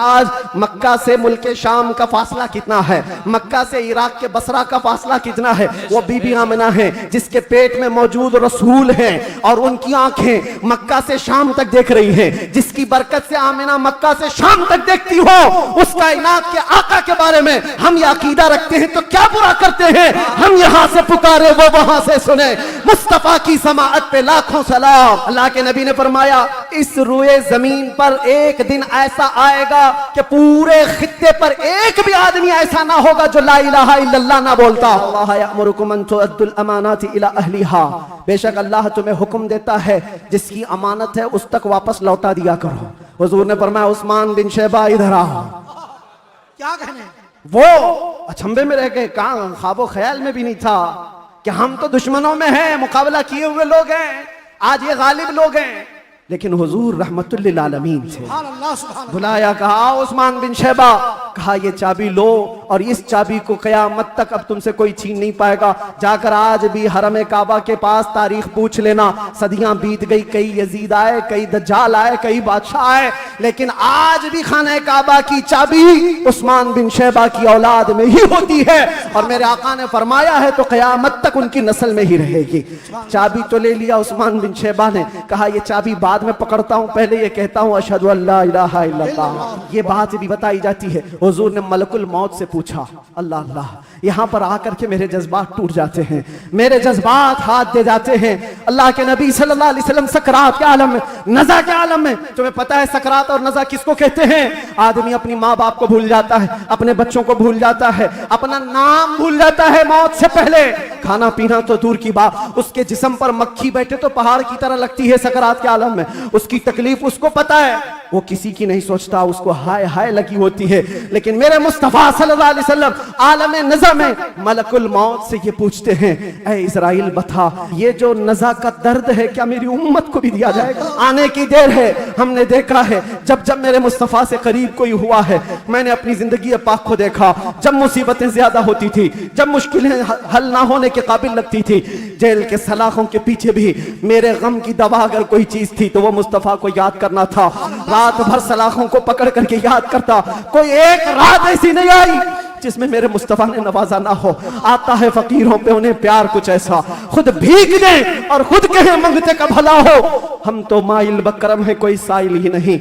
आज मक्का से मुल्के शाम का फासला कितना है, मक्का से इराक के बसरा का फासला कितना है। वो बीबी आमिना है जिसके पेट में मौजूद रसूल हैं और उनकी आंखें मक्का से शाम तक देख रही हैं, जिसकी बरकत से आमिना मक्का से शाम तक देखती हो। उस कायनात के आका के बारे में हम ये अकीदा रखते हैं तो क्या बुरा करते हैं। हम यहाँ से पुकारे वो वहां से सुने। मुस्तफा की समाअत पे लाखों सलाम। अल्लाह के नबी ने फरमाया इस रुए जमीन पर एक दिन ऐसा आएगा कि पूरे खित्ते पर एक भी आदमी ऐसा ना होगा जो ला इलाहा इल्लल्लाह ना बोलता। अल्लाह यअमुरुकुम अन तुअद्दुल अमानाति इला अहलिहा, बेशक अल्लाह तुम्हें हुक्म देता है जिसकी अमानत है उस तक वापस लौटा दिया करो। हुजूर ने फरमाया उस्मान बिन शैबा इधर आओ। क्या कहने, वो अचंभे में रह गए, कहां ख्वाबो ख्याल में भी नहीं था कि हम तो दुश्मनों में हैं, मुकाबला किए हुए लोग हैं, आज ये गालिब लोग हैं। लेकिन हुजूर रहमतुल लिल आलमीन थे। बुलाया, कहा उस्मान बिन शैबा, कहा ये चाबी लो और इस चाबी को क़यामत तक अब तुमसे कोई छीन नहीं पाएगा। जाकर आज भी हरम काबा के पास तारीख पूछ लेना। सदियां बीत गई, कई यजीद आए, कई दज्जाल आए, कई बादशाह आए, लेकिन आज भी खाना काबा की चाबी उस्मान बिन शैबा की औलाद में ही होती है। और मेरे आका ने फरमाया है तो क़यामत तक उनकी नस्ल में ही रहेगी। चाबी तो ले लिया उस्मान बिन शैबा ने, कहा ये चाबी बाद में पकड़ता हूं, पहले ये कहता हूं अशहदु अल्ला इलाहा इल्लल्लाह। ये बात भी बताई जाती है। हुजूर ने मलकुल मौत से पूछा, अल्लाह अल्लाह, यहां पर आकर के मेरे जज्बात टूट जाते हैं, मेरे जज्बात हाथ दे जाते हैं। अल्लाह के नबी सल्लल्लाहु अलैहि वसल्लम सकरात के आलम में, नज़ा के आलम में, तुम्हें पता है सकरात और नज़ा किसको कहते हैं? आदमी अपनी माँ बाप को भूल जाता है, अपने बच्चों को भूल जाता है, अपना नाम भूल जाता है मौत से पहले। खाना पीना तो दूर की बात, उसके जिस्म पर मक्खी बैठे तो पहाड़ की तरह लगती है सकरात के आलम में। उसकी तकलीफ उसको पता है, वो किसी की नहीं सोचता, उसको हाय हाय लगी होती है। लेकिन मेरे मुस्तफा सल्लल्लाहु अलैहि वसल्लम आलम नज़ा में मलकुल मौत से ये पूछते हैं, ऐ इज़राइल बता, ये जो नज़ा का दर्द है क्या मेरी उम्मत को भी दिया जाएगा? आने की देर है। हमने देखा है जब जब मेरे मुस्तफा से करीब कोई हुआ है, मैंने अपनी जिंदगी पाक को देखा, जब मुसीबतें ज्यादा होती थी, जब मुश्किलें हल ना होने के काबिल लगती थी, जेल के सलाखों के पीछे भी मेरे गम की दवा अगर कोई चीज थी तो वो मुस्तफा को याद करना था। रात भर सलाखों को पकड़ करके याद करता, कोई एक रात ऐसी नहीं आई जिसमें मेरे मुस्तफा ने नवाजा ना हो। आता है फकीरों पे उन्हें प्यार कुछ ऐसा, खुद भीग दे और खुद कहे मंगते का भला हो। हम तो माइल बकरम है, कोई साइल ही नहीं।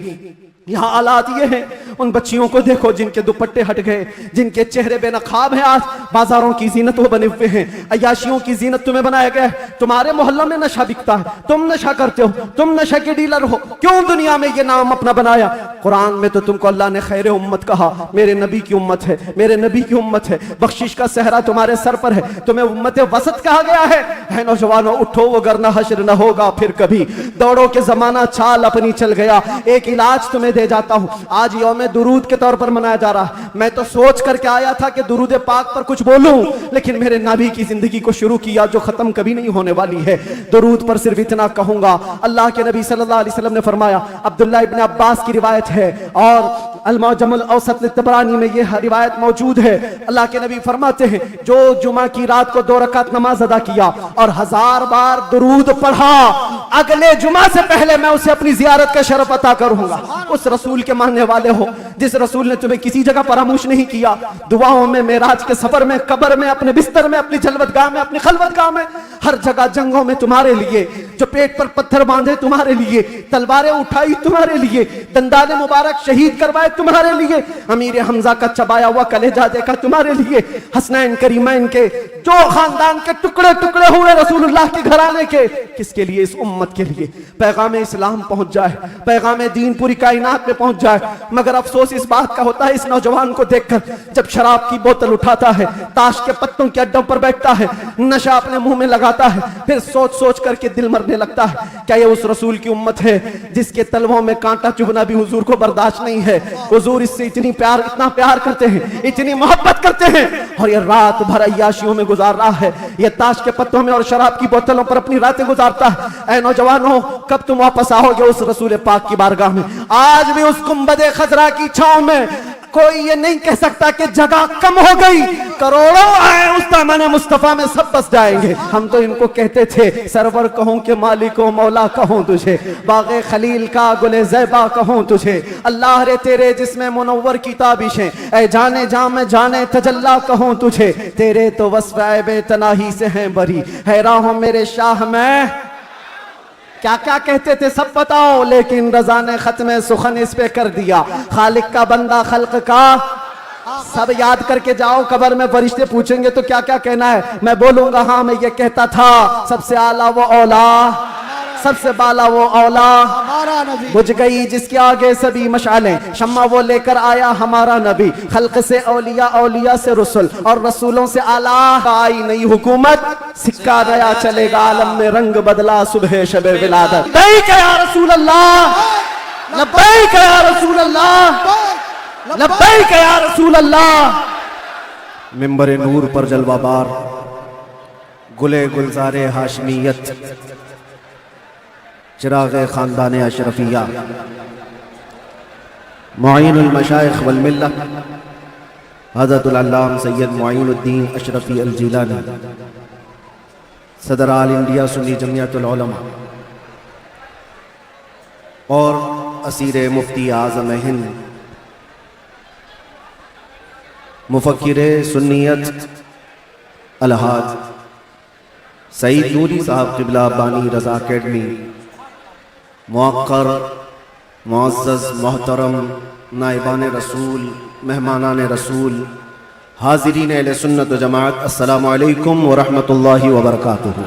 यहाँ हालात ये हैं, उन बच्चियों को देखो जिनके दुपट्टे हट गए, जिनके चेहरे बेनकाब हैं। आज बाजारों की जीनत वो बने हुए हैं, अय्याशियों की जीनत तुम्हें बनाया गया है। तुम्हारे मोहल्लों में नशा बिकता है, तुम नशा करते हो, तुम नशा के डीलर हो। क्यों दुनिया में ये नाम अपना बनाया? कुरान में तो तुमको अल्लाह ने खैर उम्मत कहा, मेरे नबी की उम्मत है, मेरे नबी की उम्मत है। बख्शिश का सहरा तुम्हारे सर पर है, तुम्हें उम्मत वसत कहा गया है। नौजवानों उठो, वो वरना हश्र न होगा फिर कभी। दौड़ो के जमाना चाल अपनी चल गया। एक इलाज तुम्हें दे जाता हूं, आज यौम दुरूद के तौर पर मनाया जा रहा है। मैं तो सोच करके आया था कि दुरूद पाक पर कुछ बोलूं, लेकिन मेरे नबी की जिंदगी को शुरू किया जो खत्म कभी नहीं होने वाली है। दुरूद पर सिर्फ इतना कहूंगा, अल्लाह के नबी सल्लल्लाहु अलैहि वसल्लम ने फरमाया, अब्दुल्लाह इब्न अब्बास की रिवायत है और अल-मुअजमुल औसत तबरानी में यह रिवायत मौजूद है। अल्लाह के नबी फरमाते हैं, जो जुमा की रात को 2 रकात नमाज अदा किया और 1000 बार दुरूद पढ़ा, अगले जुमा से पहले मैं उसे अपनी जियारत का शरफ अता करूंगा। उस रसूल के मानने वाले हो जिस रसूल ने तुम्हें किसी जगह फरामोश नहीं किया। दुआओं में, मेराज के सफर में, कब्र में, अपने बिस्तर में, अपनी जलवतगाह में, अपनी खलवतगाह में, हर जगह जंगों में तुम्हारे लिए, जो पेट पर पत्थर बांधे तुम्हारे लिए, तलवारें उठाई तुम्हारे लिए, दंदाने मुबारक शहीद करवाए तुम्हारे लिए, अमीर हमजा का चबाया हुआ कलेजा देखा तुम्हारे लिए, हसनैन करीमैन के जो खानदान के टुकड़े टुकड़े हुए रसूलुल्लाह के घराने के, किसके लिए? इस उम्मत के लिए। पैगाम इस्लाम पहुंच जाए, पैगाम दीन पूरी कायनात में पहुंच जाए। मगर अफसोस इस बात का होता है इस नौजवान को देखकर, जब शराब की बोतल उठाता है, ताश के पत्तों के अड्डों पर बैठता है, नशा अपने मुंह में लगाता है, फिर सोच सोच करके दिल मरने लगता है। क्या ये उस रसूल की उम्मत है जिसके तलवों में कांटा चुभना भी हुजूर को बर्दाश्त नहीं है? हुजूर इससे इतनी प्यार, इतना प्यार करते हैं, इतनी मोहब्बत करते हैं, और ये रात भर अय्याशियों में गुजार रहा है, ये ताश के पत्तों में और शराब की बोतलों पर अपनी रातें गुजारता है। ऐ नौजवानों, कब तुम वापस आओगे उस रसूल पाक की बारगाह में? आज भी उस गुंबदे खजरा की छांव में कोई ये नहीं कह सकता कि जगह कम हो गई, करोड़ों आए उस दामन मुस्तफा में सब बस जाएंगे। हम तो इनको कहते थे सरवर कहूं कि मालिको मौला कहूं तुझे, बागे खलील का गुले ज़ैबा कहूं तुझे, अल्लाह रे तेरे जिसमें मुनव्वर की ताबिशें, ऐ जाने जाम जाने तजल्ला कहूं तुझे, तेरे तो वस्फ़ ऐब तनाही से हैं बरी, हैरान हूं मेरे शाह मैं। क्या क्या कहते थे सब बताओ, लेकिन रजा ने खत्म सुखन इस पे कर दिया। खालिक का बंदा खल्क का, सब याद करके जाओ, कब्र में फरिश्ते पूछेंगे तो क्या क्या कहना है। मैं बोलूंगा हाँ मैं ये कहता था, सबसे आला वो औला, सबसे बाला वो औला, हमारा नबी। बुझ गई जिसके आगे सभी मशालें, शम्मा वो लेकर आया हमारा नबी। खल्क से औलिया, औलिया से रसूल, और रसूलों से आला। आई नई हुकूमत, सिक्का नया चलेगा, आलम में रंग बदला सुबह शबे विलादत। लब्बैक या रसूल अल्लाह, लब्बैक या रसूल अल्लाह, लब्बैक या रसूल अल्लाह। मिंबर नूर पर जलवाबार, गुले गुलजारे हाशमियत, चिराग खानदान अशरफिया, मुईनुल मशाइख वल मिल्लत, हज़रतुल अल्लाम सैयद मुईनुद्दीन अशरफी अल जिलानी, सदर आल इंडिया सुन्नी जमियतुल उलमा और असीर मुफ्ती आज़म हिंद, मुफक्किर सुन्नियत अलहाज सईद नूरी साहब क़िबला बानी रज़ा अकेडमी, मुअक्कर मुअज़्ज़ज़ मोहतरम नाइबान रसूल, मेहमानान रसूल, हाज़िरीन अहले सुन्नत व जमाअत, अस्सलामु अलैकुम व रहमतुल्लाहि व बरकातुहू।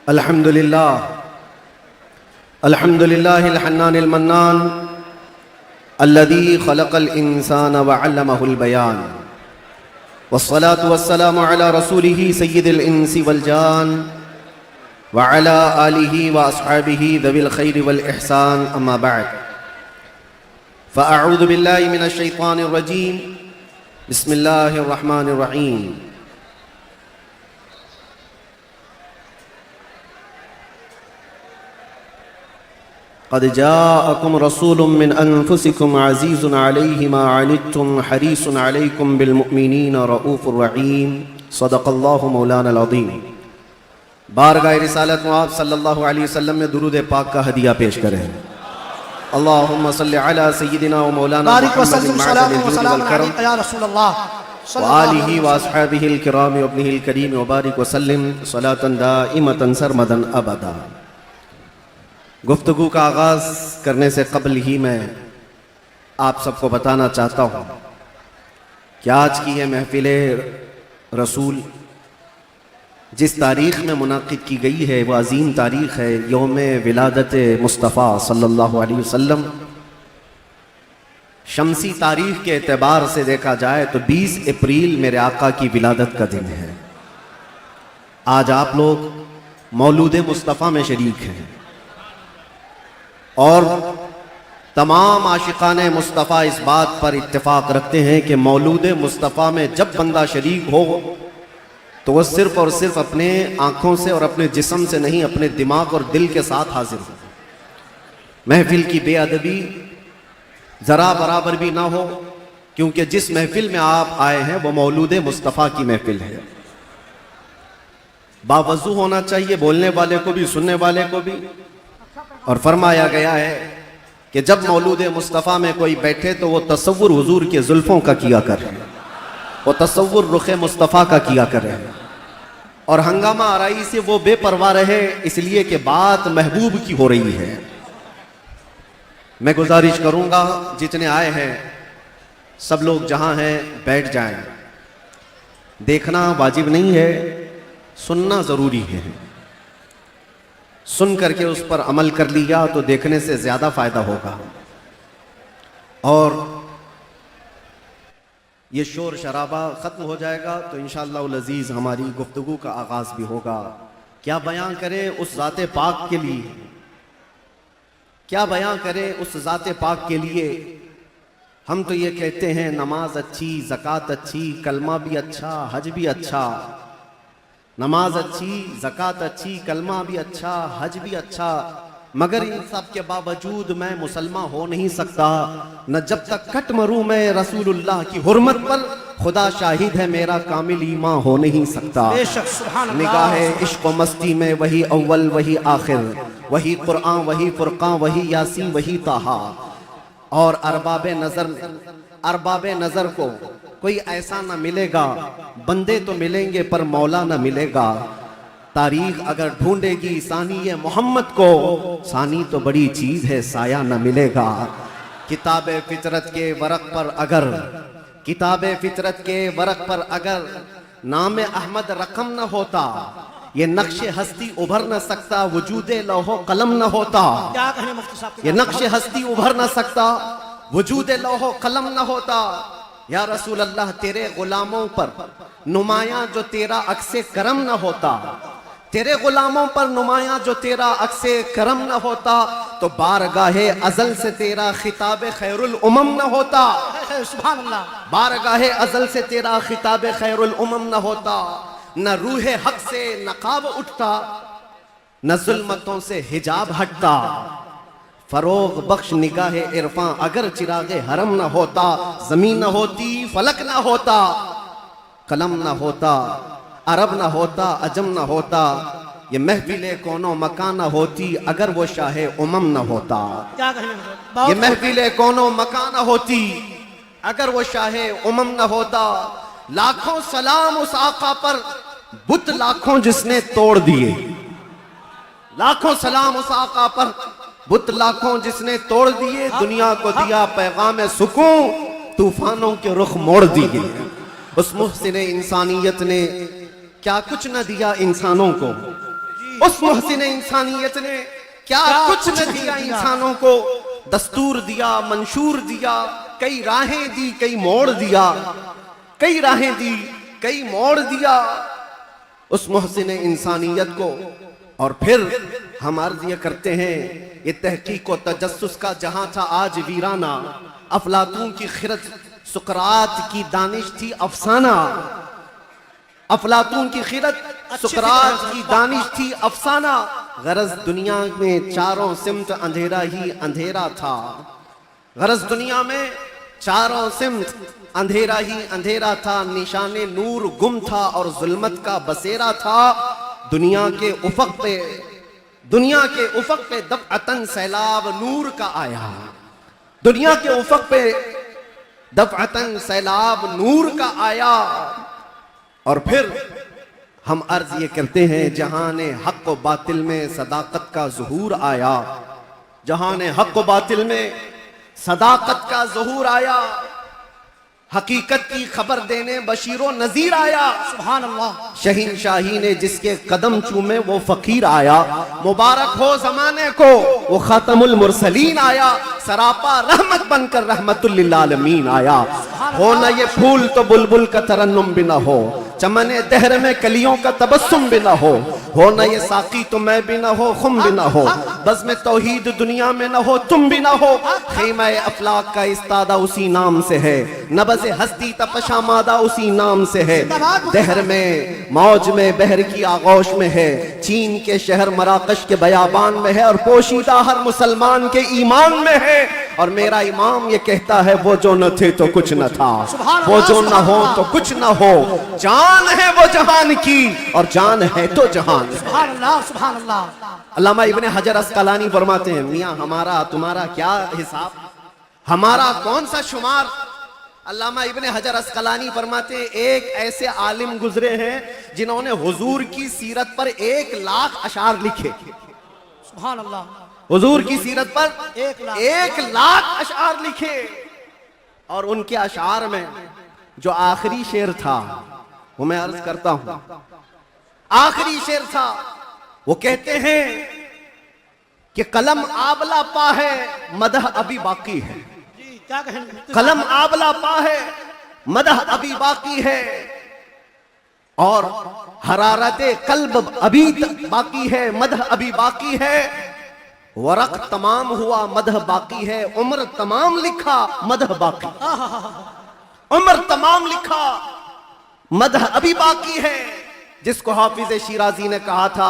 अल्हम्दुलिल्लाह, अल्हम्दुलिल्लाहिल हन्नानिल मन्नान, अल्लज़ी खलक़ल इंसान व अल्लमहुल बयान, वस्सलातु वस्सलामु अला रसूलिही सय्यिदिल इंसी वल जान व अला आलिही व अस्हाबिही ज़विल खैरि वल इहसान, अम्मा बअद। फ़अऊज़ु बिल्लाहि मिनश शैतानिर रजीम, बिस्मिल्लाहिर रहमानिर रहीम। क़द जाअकुम रसूलुम मिन अनफुसिकुम अज़ीज़ुन अलैहि मा अनित्तुम हरीसुन अलैकुम बिल मुमिनीना रऊफ़ुर रहीम। सदक़ल्लाहु मौलाना अज़ीम। बारगाह रिसालत मुआब सल्लल्लाहु अलैहि वसल्लम में दुरूद पाक का हदिया पेश करें। अल्लाहुम्मा सल्लि अला सय्यिदिना व मौलाना मुहम्मदिन मअदनिल जुद वल करम या रसूल अल्लाह व आलिहि व अस्हाबिहिल किराम व इब्निहिल करीम व बारिक व सल्लिम सलातन दाइमतन सरमदन अबदा। गुफ्तगू का आगाज़ करने से कबल ही मैं आप सबको बताना चाहता हूँ कि आज की यह महफिल रसूल जिस तारीख़ में मुनाक़िद की गई है वह अज़ीम तारीख़ है, यौम विलादत मुस्तफ़ा सल्लल्लाहु अलैहि वसल्लम। शमसी तारीख़ के एतबार से देखा जाए तो 20 अप्रैल मेरे आका की विलादत का दिन है। आज आप लोग मौलूद मुस्तफ़ा में शरीक हैं और तमाम आशिकाने मुस्तफ़ा इस बात पर इत्तेफाक रखते हैं कि मौलूद मुस्तफ़ा में जब बंदा शरीक हो तो वह सिर्फ और सिर्फ अपने आँखों से और अपने जिस्म से नहीं, अपने दिमाग और दिल के साथ हाजिर हो। महफिल की बेअदबी ज़रा बराबर भी ना हो, क्योंकि जिस महफिल में आप आए हैं वो मौलूद मुस्तफ़ा की महफिल है। बावजू होना चाहिए, बोलने वाले को भी सुनने वाले को भी। और फरमाया गया है कि जब मौलूद मुस्तफ़ा में कोई बैठे तो वो तसव्वुर हुजूर के जुल्फ़ों का किया करे, वो तसव्वुर रुख़ मुस्तफ़ा का किया करे, और हंगामा आराई से वो बेपरवाह रहे, इसलिए कि बात महबूब की हो रही है। मैं गुजारिश करूँगा जितने आए हैं सब लोग जहाँ हैं बैठ जाएं। देखना वाजिब नहीं है, सुनना ज़रूरी है। सुन करके उस पर अमल कर लिया तो देखने से ज़्यादा फ़ायदा होगा। और ये शोर शराबा ख़त्म हो जाएगा तो इंशाअल्लाह अज़ीज़ हमारी गुफ्तगू का आगाज़ भी होगा। क्या बयां करें उस ज़ाते पाक के लिए, क्या बयां करें उस ज़ाते पाक के लिए। हम तो ये कहते हैं नमाज अच्छी, ज़कात अच्छी, कलमा भी अच्छा, हज भी अच्छा। नमाज अच्छी, ज़कात अच्छी, कलमा भी अच्छा, हज भी अच्छा, मगर इन सब के बावजूद मैं मुसलमान हो नहीं सकता। न जब तक कट मरूं मैं रसूलुल्लाह की हुर्मत पर, खुदा शाहिद है मेरा कामिल ईमान हो नहीं सकता। बेशक सुभान अल्लाह। निगाहे इश्क व मस्ती में वही अव्वल वही आखिर, वही कुरान वही फुरकान वही यासीन वही ताहा। और अरबाबे नजर को कोई ऐसा ना मिलेगा, बंदे तो मिलेंगे पर मौला ना मिलेगा। तारीख अगर ढूंढेगी सानी ये मोहम्मद को, सानी तो बड़ी चीज है साया न मिलेगा। किताबे फितरत के वरक पर अगर, किताबे फितरत के वरक पर अगर नाम अहमद रकम न होता, ये नक्शे हस्ती उभर न सकता, वजूदे लौहो कलम न होता। क्या कहने मुफ्ती साहब? ये नक्शे हस्ती उभर न सकता, वजूदे लौहो कलम न होता। या रसूल अल्लाह तेरे गुलामों पर नुमाया जो तेरा अक्से करम न होता, तेरे गुलामों पर नुमाया जो तेरा अक्से करम न होता, तो बारगाहे अजल से तेरा खिताब खैरुल उमम न होता। सुभान अल्लाह। बारगाहे अजल से तेरा खिताब खैरुल उमम न होता। न रूहे हक से नकाब उठता, न जुल्मतों से हिजाब हटता। फरोग बख्श निगाहे इरफान अगर चिरागे हरम न होता, जमीन न होती फलक न होता, कलम न होता अरब न होता अजम न होता, ये महफिले कोनो मकान न होती अगर वो शाहे उमम न होता। क्या कहने? ये बहुत महफिले कोनो मकान न होती अगर वो शाहे उमम न होता। लाखों सलाम उस आका पर, बुत लाखों जिसने तोड़ दिए। लाखों सलाम उस आका पर, बुत लाखों जिसने तोड़ दिए। दुनिया को दिया पैगाम सुकून, तूफानों के रुख मोड़ दिए। उस मुहसिने इंसानियत ने क्या कुछ न दिया इंसानों को, उस मुहसिने इंसानियत ने क्या कुछ न दिया इंसानों को। दस्तूर दिया, मंशूर दिया, कई राहें दी, कई मोड़ दिया, कई राहें दी, कई मोड़ दिया उस मुहसिने इंसानियत को। और फिर हम अर्ज ये करते हैं, ये तहकीक व तजस्सुस का जहां था आज वीराना। अफलातून की खिरत सुकरात की दानिश थी अफसाना। अफलातून की खिरत सुकरात की दानिश थी अफसाना। गरज दुनिया में चारों सिमत अंधेरा ही अंधेरा था। गरज दुनिया में चारों सिमत अंधेरा ही अंधेरा था। निशाने नूर गुम था और जुल्मत का बसेरा था। दुनिया के उफक पे, दुनिया के उफक पे दफअतन सैलाब नूर का आया। दुनिया के उफक पे दफअतन सैलाब नूर का आया। और फिर हम अर्ज ये करते हैं, जहाने हक व बातिल में सदाकत का ज़ुहूर आया। जहाने हक व बातिल में सदाकत का ज़ुहूर आया। हकीकत की खबर देने बशीरो नजीर आया। सुभान अल्लाह। शहीन शाही ने जिसके कदम चूमे वो फकीर आया। मुबारक हो जमाने को वो खातमुल मुरसलीन आया। सरापा रहमत बनकर रहमतुल लिल आलमीन आया। हो न ये फूल तो बुलबुल का तरन्नुम भी न हो, चमने दहर में कलियों का तबस्सुम भी न हो न ये साकी तो मैं भी न हो, खुम भी न हो, बज़्म में तौहीद दुनिया में न हो, तुम भी न हो। खैमा अफलाक का इस्तादा उसी नाम से है, नबज़ हस्ती तपशामादा उसी नाम से है। दहर में मौज में बहर की आगोश में है, चीन के शहर मराकश के बयाबान में है, और पोशीदा हर मुसलमान के ईमान में है। और मेरा इमाम ये कहता है, वो जो न थे तो कुछ न था, वो जो न हो तो कुछ न हो। जान है वो जहान की और जान है तो जहान। सुभान अल्लाह, सुभान अल्लाह। अल्लामा इब्ने हजर अस्कलानी फरमाते हैं, मियाँ हमारा तुम्हारा क्या हिसाब, हमारा कौन सा शुमार। अल्लामा इब्ने हजर अस्कलानी फरमाते हैं, एक ऐसे आलिम गुजरे हैं जिन्होंने हुजूर की सीरत पर 1 लाख अशार लिखे। सुभान अल्लाह। हुजूर की सीरत पर 1 लाख अशार लिखे। और उनके अशार में जो आखिरी शेर था वो मैं अर्ज करता हूं, आखिरी शेर था, वो कहते हैं कि कलम आबला पा है, मदह अभी बाकी है। जी, क्या कहें? कलम आबला पा है, मदह अभी बाकी है, और हरारते कल्ब अभी बाकी है, मदह अभी बाकी है। वरक तमाम हुआ, मदह बाकी है, उम्र तमाम लिखा, मदह बाकी, उम्र तमाम लिखा, मदह अभी बाकी है। जिसको हाफिज शिराजी ने कहा था,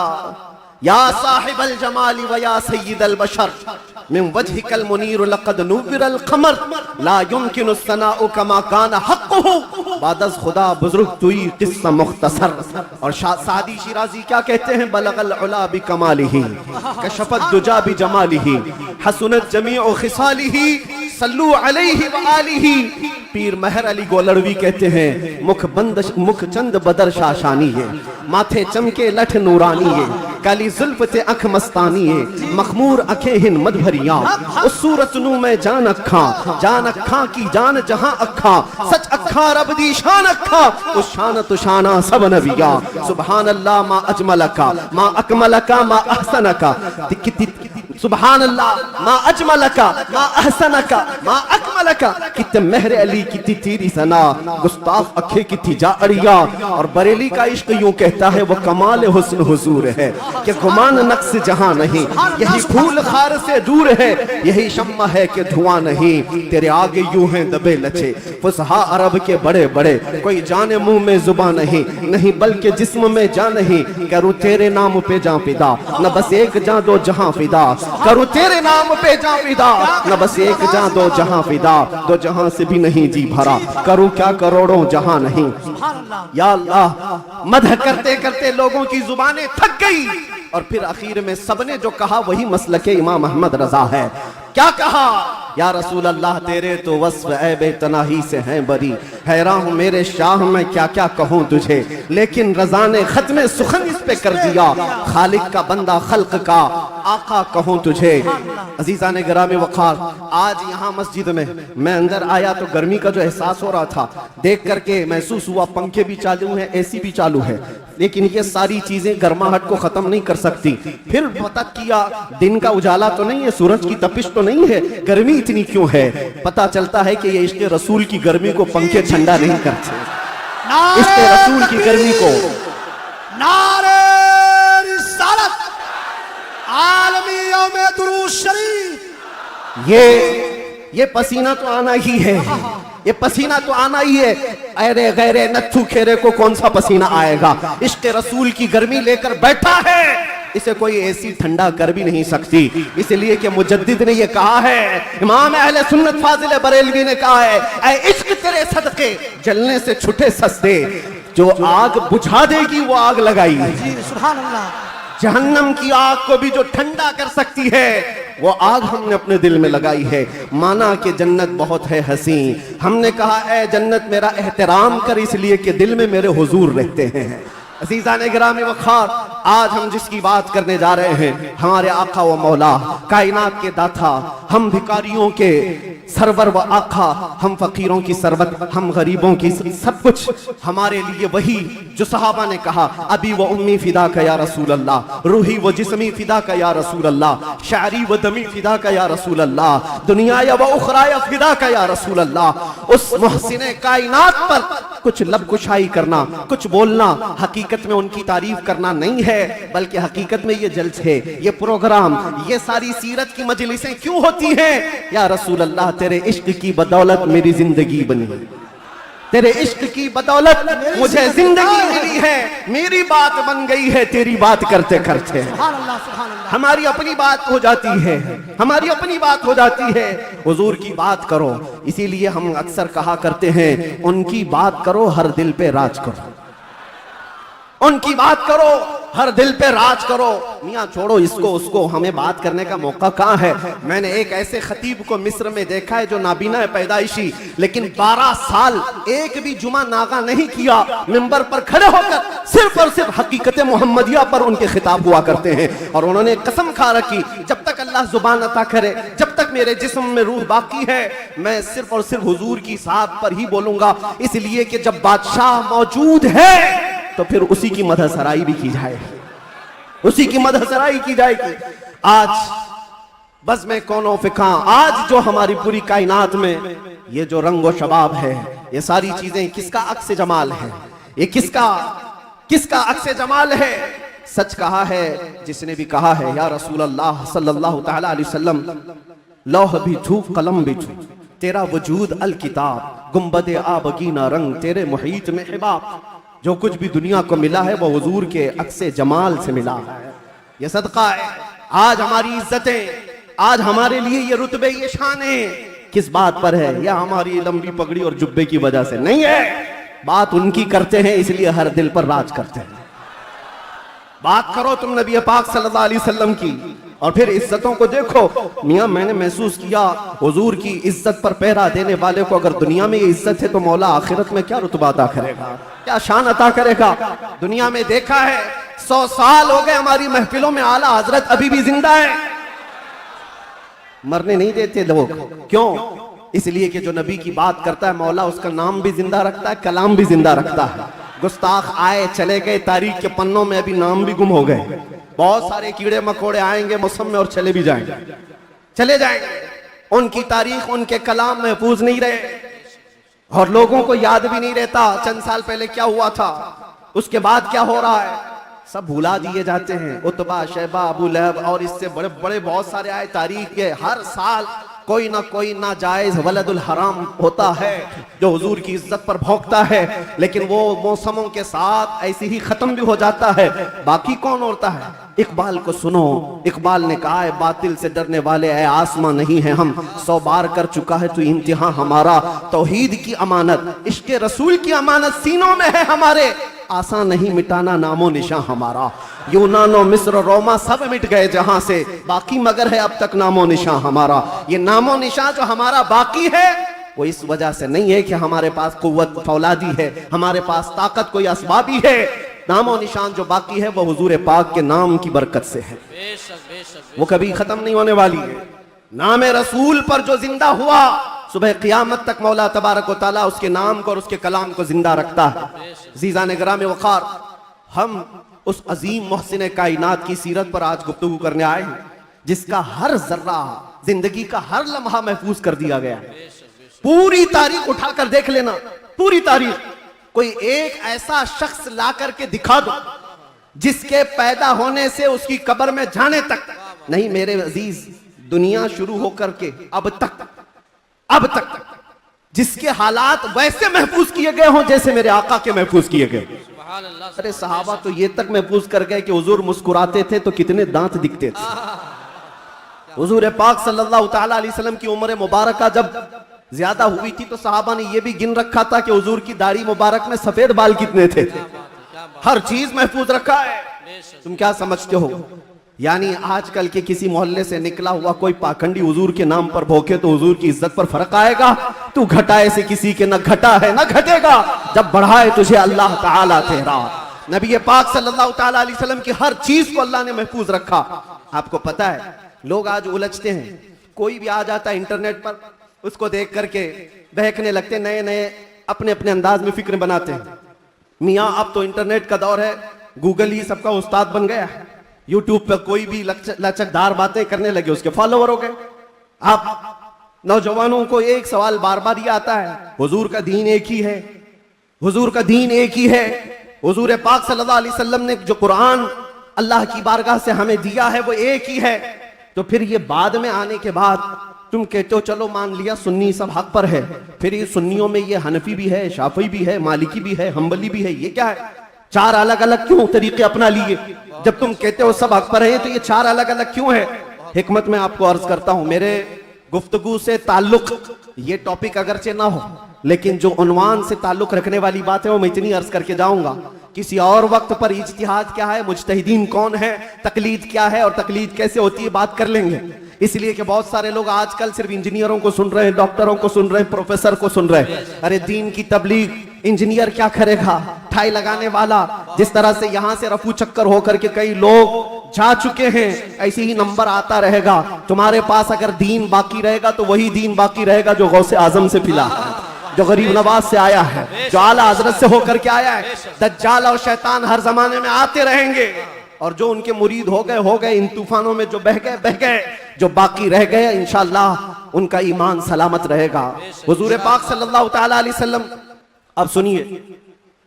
या साहिबल जमाली व या सय्यिदल बशर मिन वजहिकल मुनीर लक़द नुव्विरल क़मर ला युमकिनु सनाउ कमा कान हक़्क़ुहु बादज़ खुदा बुजुर्ग तुई क़िस्सा मुख्तसर। और सादी शिराजी क्या कहते हैं, बलगल उला बि कमालिही कशफत दुजा बि जमालिही हसनत जमीउ खिसालिही सल्लु अलैहि व आलिही। पीर महर अली गोलड़वी कहते हैं, मुख चंद बदर शाशानी है, माथे चमके लठ नूरानी है, काली जुल्फ ते अख मस्तानी है, मखमूर अखे हिन मद भरिया, उस सूरत नू मैं जान अखा की जान जहां अखा, सच अखा रब दी शान अखा, उस शान तो शाना सब नबिया। सुभान अल्लाह मा अजमलका मा अकमलका मा अहसनका, सुभान अल्लाह मा अजमलका मा अहसनका मा अकमलका। कितने महर अली कितनी तेरी सना, गुस्ताख अखे कितनी जा अड़िया। और बरेली का इश्क यूं कहता है वो कमाल हुस्न हुजूर है कि गुमान नक्स जहां नहीं, यही फूल खार से दूर है, यही शम्मा है कि धुआं नहीं, तेरे आगे यूं हैं दबे लचे फुसहा अरब के बड़े बड़े, कोई जाने मुंह में जुबान नहीं, नहीं बल्कि जिस्म में जान नहीं, करूं तेरे नाम पे जां फिदा, न बस एक जां दो जहां फिदा, करूं तेरे नाम पे जां फिदा, न बस एक जां दो जहां फिदा, दो जहां से भी नहीं जी भरा, करूं क्या करोड़ों जहां नहीं। या अल्लाह, मदह करते करते लोगों की जुबानें थक गई और फिर आखिर में सबने जो कहा वही मसलके इमाम अहमद रजा है। क्या कहा, या रसूल अल्लाह तेरे तो वस्फ ऐबे तनाही से हैं बरी, हैरान हूं मेरे शाह मैं क्या क्या कहूं तुझे, लेकिन रजा ने खत्म सुखन इस पे कर दिया, खालिक का बंदा खल्क का आका कहूं तुझे। अजीजा ने गिरामी वक़ार, आज यहाँ मस्जिद में मैं अंदर आया तो गर्मी का जो एहसास हो रहा था देख करके महसूस हुआ, पंखे भी चालू हैं, एसी भी चालू है, लेकिन ये सारी चीजें गर्माहट को खत्म नहीं कर सकती। फिर पता किया दिन का उजाला तो नहीं है, सूरज की तपिश तो नहीं है, गर्मी इतनी क्यों है। पता चलता है कि ये इश्क़ रसूल की गर्मी को पंखे ठंडा नहीं करते, इश्क़ रसूल की गर्मी को। नारे रिसालत, आलमी यौम दुरूद शरीफ। ये पसीना तो आना ही है, ये पसीना तो आना ही है। अरे गैरे नत्थू खेरे को कौन सा पसीना आएगा, इश्क़ रसूल की गर्मी लेकर बैठा है, इसे कोई ऐसी ठंडा कर भी नहीं सकती। इसलिए कि मुजद्दिद ने ये कहा है, इमाम अहले सुन्नत फाजिल बरेलवी ने कहा है, ऐ इश्क तेरे सदके जलने से छुटे सस्ते, जो आग बुझा देगी वो आग लगाई। जी सुभान अल्लाह। जहन्नम की आग को भी जो ठंडा कर सकती है वो आग हमने अपने दिल में लगाई है। माना कि जन्नत बहुत है हसी, हमने कहा ऐ जन्नत मेरा एहतराम कर, इसलिए कि दिल में मेरे हुजूर रहते हैं। अज़ीज़ान गिरामी वक़ार, आज हम जिसकी बात करने जा रहे हैं हमारे आका व मौला, कायनात के दाता, हम भिखारियों के सरवर व आका, हम फकीरों की सरबत, हम गरीबों की सब कुछ, हमारे लिए वही जो सहाबा ने कहा, अबी व उम्मी फिदा का या रसूल अल्लाह, रूही व जिस्मी फिदा का या रसूल अल्लाह, शायरी व दमी फिदा का या रसूल अल्लाह, दुनिया व उखराया फिदा का या रसूल अल्लाह। उस मुहसिने कायनात पर कुछ लब कुशाई करना, कुछ बोलना, हकीकत में उनकी तारीफ करना नहीं है, बल्कि हकीकत में ये जलसे, ये प्रोग्राम, ये सारी सीरत की मजलिसें क्यों होती हैं? या रसूल अल्लाह तेरे इश्क की बदौलत मेरी जिंदगी बनी, तेरे इश्क की बदौलत मुझे जिंदगी मिली है, मेरी बात बन गई है तेरी बात करते करते। सुभान अल्लाह, सुभान अल्लाह। हमारी अपनी बात हो जाती है, हमारी अपनी बात हो जाती है, हुजूर की बात करो। इसीलिए हम अक्सर कहा करते हैं, उनकी बात करो हर दिल पे राज करो, उनकी बात करो हर दिल पे राज करो। मियाँ छोड़ो इसको उसको, हमें बात करने का मौका कहाँ है। मैंने एक ऐसे खतीब को मिस्र में देखा है जो नाबीना है पैदाइशी, लेकिन 12 साल एक भी जुमा नागा नहीं किया, मिंबर पर खड़े होकर सिर्फ और सिर्फ हकीकत मोहम्मदिया पर उनके खिताब हुआ करते हैं। और उन्होंने कसम खा रखी, जब तक अल्लाह जुबान अता करे, जब तक मेरे जिस्म में रूह बाकी है, मैं सिर्फ और सिर्फ हुजूर की साथ पर ही बोलूंगा। इसलिए कि जब बादशाह मौजूद है तो फिर उसी की मदह सराई भी की जाएगी, उसी की मदह सराई की जाएगी। आज बस में कौनो फिका, आज जो हमारी पूरी कायनात में ये जो रंगो शबाब है, ये सारी चीजें किसका अक्स जमाल है, ये किसका अक्स जमाल है। सच कहा है जिसने भी कहा है, या रसूल अल्लाह सल्लल्लाहु तआला अलैहि वसल्लम, लौह भी छू कलम भी छू, तेरा वजूद अल किताब, गुंबद आबगीना रंग तेरे मुहीत में हिबाब। जो कुछ भी दुनिया को मिला है वो हुजूर के अक्से जमाल से मिला है। ये सदका है। आज हमारी इज्जतें, आज हमारे लिए ये रुतबे, ये शानें किस बात पर है? या हमारी लंबी पगड़ी और जुब्बे की वजह से नहीं है। बात उनकी करते हैं, इसलिए हर दिल पर राज करते हैं। बात करो तुम नबी पाक सल्लल्लाहु अलैहि वसल्लम की, और फिर इज्जतों को देखो। मियां मैंने महसूस किया हुजूर की इज्जत पर पहरा देने वाले को अगर दुनिया में ये इज्जत है तो मौला आखिरत में क्या रुतबा अता करेगा, क्या शान अता करेगा। दुनिया में देखा है 100 साल हो गए हमारी महफिलों में आला हजरत अभी भी जिंदा है। मरने नहीं देते लोग, क्यों? इसलिए कि जो नबी की बात करता है मौला उसका नाम भी जिंदा रखता है, कलाम भी जिंदा रखता है। गुस्ताख आए चले गए, तारीख के पन्नों में अभी नाम भी गुम हो गए। बहुत सारे कीड़े मकोड़े आएंगे मौसम में और चले भी जाएंगे, चले जाएंगे। उनकी तारीख, उनके कलाम महफूज नहीं रहे और लोगों को याद भी नहीं रहता चंद साल पहले क्या हुआ था, उसके बाद क्या हो रहा है, सब भुला दिए जाते हैं। उतबा, शैबा, अबू लहब और इससे बड़े बड़े बहुत सारे आए तारीख के। हर साल कोई ना कोई नाजायज वलदुल हराम होता है जो हुजूर की इज्जत पर भौंकता है, लेकिन वो मौसमों के साथ ऐसे ही खत्म भी हो जाता है। बाकी कौन होता है? इकबाल को सुनो, इकबाल ने कहा है बातिल से डरने वाले ऐ आसमां नहीं है हम, 100 बार कर चुका है तू इम्तिहान हमारा। तौहीद की अमानत, इश्क रसूल की अमानत सीनों में है हमारे, आसान नहीं मिटाना नामो निशान हमारा। यूनानो, मिस्र, रोमा सब मिट गए जहां से, बाकी मगर है अब तक नामो निशान हमारा। ये नामो निशान जो हमारा बाकी है वो इस वजह से नहीं है कि हमारे पास कुव्वत फौलादी है, हमारे पास ताकत कोई असबाबी है। नामो निशान जो बाकी है वो हुजूर पाक के नाम की बरकत से है, वो कभी खत्म नहीं होने वाली है। नाम रसूल पर जो जिंदा हुआ सुबह क़यामत तक मौला तबारक व तआला उसके नाम को और उसके कलाम को जिंदा रखता है। जीज़ान ग्राम वक़ार, हम उस अजीम मोहसिन कायनात की सीरत पर आज गुफ्तगू करने आए हैं जिसका हर जर्रा, जिंदगी का हर लम्हा महफूज कर दिया गया है। पूरी तारीख उठाकर देख लेना, पूरी तारीख। कोई एक ऐसा शख्स ला करके दिखा दो जिसके पैदा होने से उसकी कब्र में जाने तक नहीं, मेरे अजीज, दुनिया शुरू होकर के अब तक जिसके हालात वैसे महफूज किए गए हों जैसे मेरे आका के महफूज किए गए। अरे सहाबा तो ये तक महफूज कर गए कि हुजूर मुस्कुराते थे तो कितने दांत दिखते थे। हुजूर पाक सल्लल्लाहु तआला अलैहि वसल्लम की उम्र मुबारक जब ज्यादा हुई थी तो सहाबा ने यह भी गिन रखा था कि हुजूर की दाढ़ी मुबारक में सफेद बाल कितने थे। हर चीज महफूज रखा है। तुम क्या समझते हो? यानी आजकल के किसी मोहल्ले से निकला हुआ कोई पाखंडी हुजूर के नाम पर भोके तो हुजूर की इज्जत पर फर्क आएगा? तू घटाए से किसी के न घटा है न घटेगा, जब बढ़ाए तुझे अल्लाह ताला तेरा। नबी पाक सल्लल्लाहु ताला अलैहि वसल्लम की हर चीज को अल्लाह ने महफूज रखा। आपको पता है लोग आज उलझते हैं, कोई भी आ जाता है इंटरनेट पर, उसको देख करके बहकने लगते, नए नए अपने अपने अंदाज में फिक्र बनाते हैं। मियाँ अब तो इंटरनेट का दौर है, गूगल ही सबका उस्ताद बन गया है। यूट्यूब पर कोई भी लचकदार बातें करने लगे, उसके फॉलोवर हो गए। आप नौजवानों को एक सवाल बार बार ये आता है, हुजूर का दीन एक ही है, हुजूर का दीन एक ही है। हुजूर पाक सल्लल्लाहु अलैहि वसल्लम ने जो कुरान अल्लाह की बारगाह से हमें दिया है वो एक ही है। तो फिर ये बाद में आने के बाद तुम कहते हो चलो मान लिया सुन्नी सब हक पर है, फिर ये सुन्नियों में ये हनफी भी है, शाफी भी है, मालिकी भी है, हम्बली भी है, ये क्या है? चार अलग अलग क्यों तरीके अपना लिए? जब तुम कहते हो सब हक पर है तो ये चार अलग अलग क्यों है? हिकमत में आपको अर्ज करता हूं, मेरे गुफ्तगू से ताल्लुक, ये टॉपिक अगरचे ना हो लेकिन जो उन्वान से ताल्लुक रखने वाली बात है वो मैं इतनी अर्ज करके जाऊंगा। किसी और वक्त पर इज्तिहाद क्या है, मुज्तहिदीन कौन है, तकलीद क्या है और तकलीद कैसे होती है बात कर लेंगे। इसलिए कि बहुत सारे लोग आजकल सिर्फ इंजीनियरों को सुन रहे हैं, डॉक्टरों को सुन रहे हैं, प्रोफेसर को सुन रहे हैं। अरे दीन की तबलीग इंजीनियर क्या करेगा? ठाई लगाने वाला। जिस तरह से यहां से रफू चक्कर होकर के कई लोग जा चुके हैं, ऐसे ही नंबर आता रहेगा। तुम्हारे पास अगर दीन बाकी रहेगा तो वही दीन बाकी रहेगा जो गौसे आजम से फिला है, जो गरीब नवाज से आया है, जो आला हजरत से होकर के आया है। दज्जाल और शैतान हर जमाने में आते रहेंगे और जो उनके मुरीद हो गए, इन तूफानों में जो बह गए, जो बाकी रह गए इंशाअल्लाह उनका ईमान सलामत रहेगा। हुजूर पाक सल्लल्लाहु ताला अलैहि वसल्लम, अब सुनिए,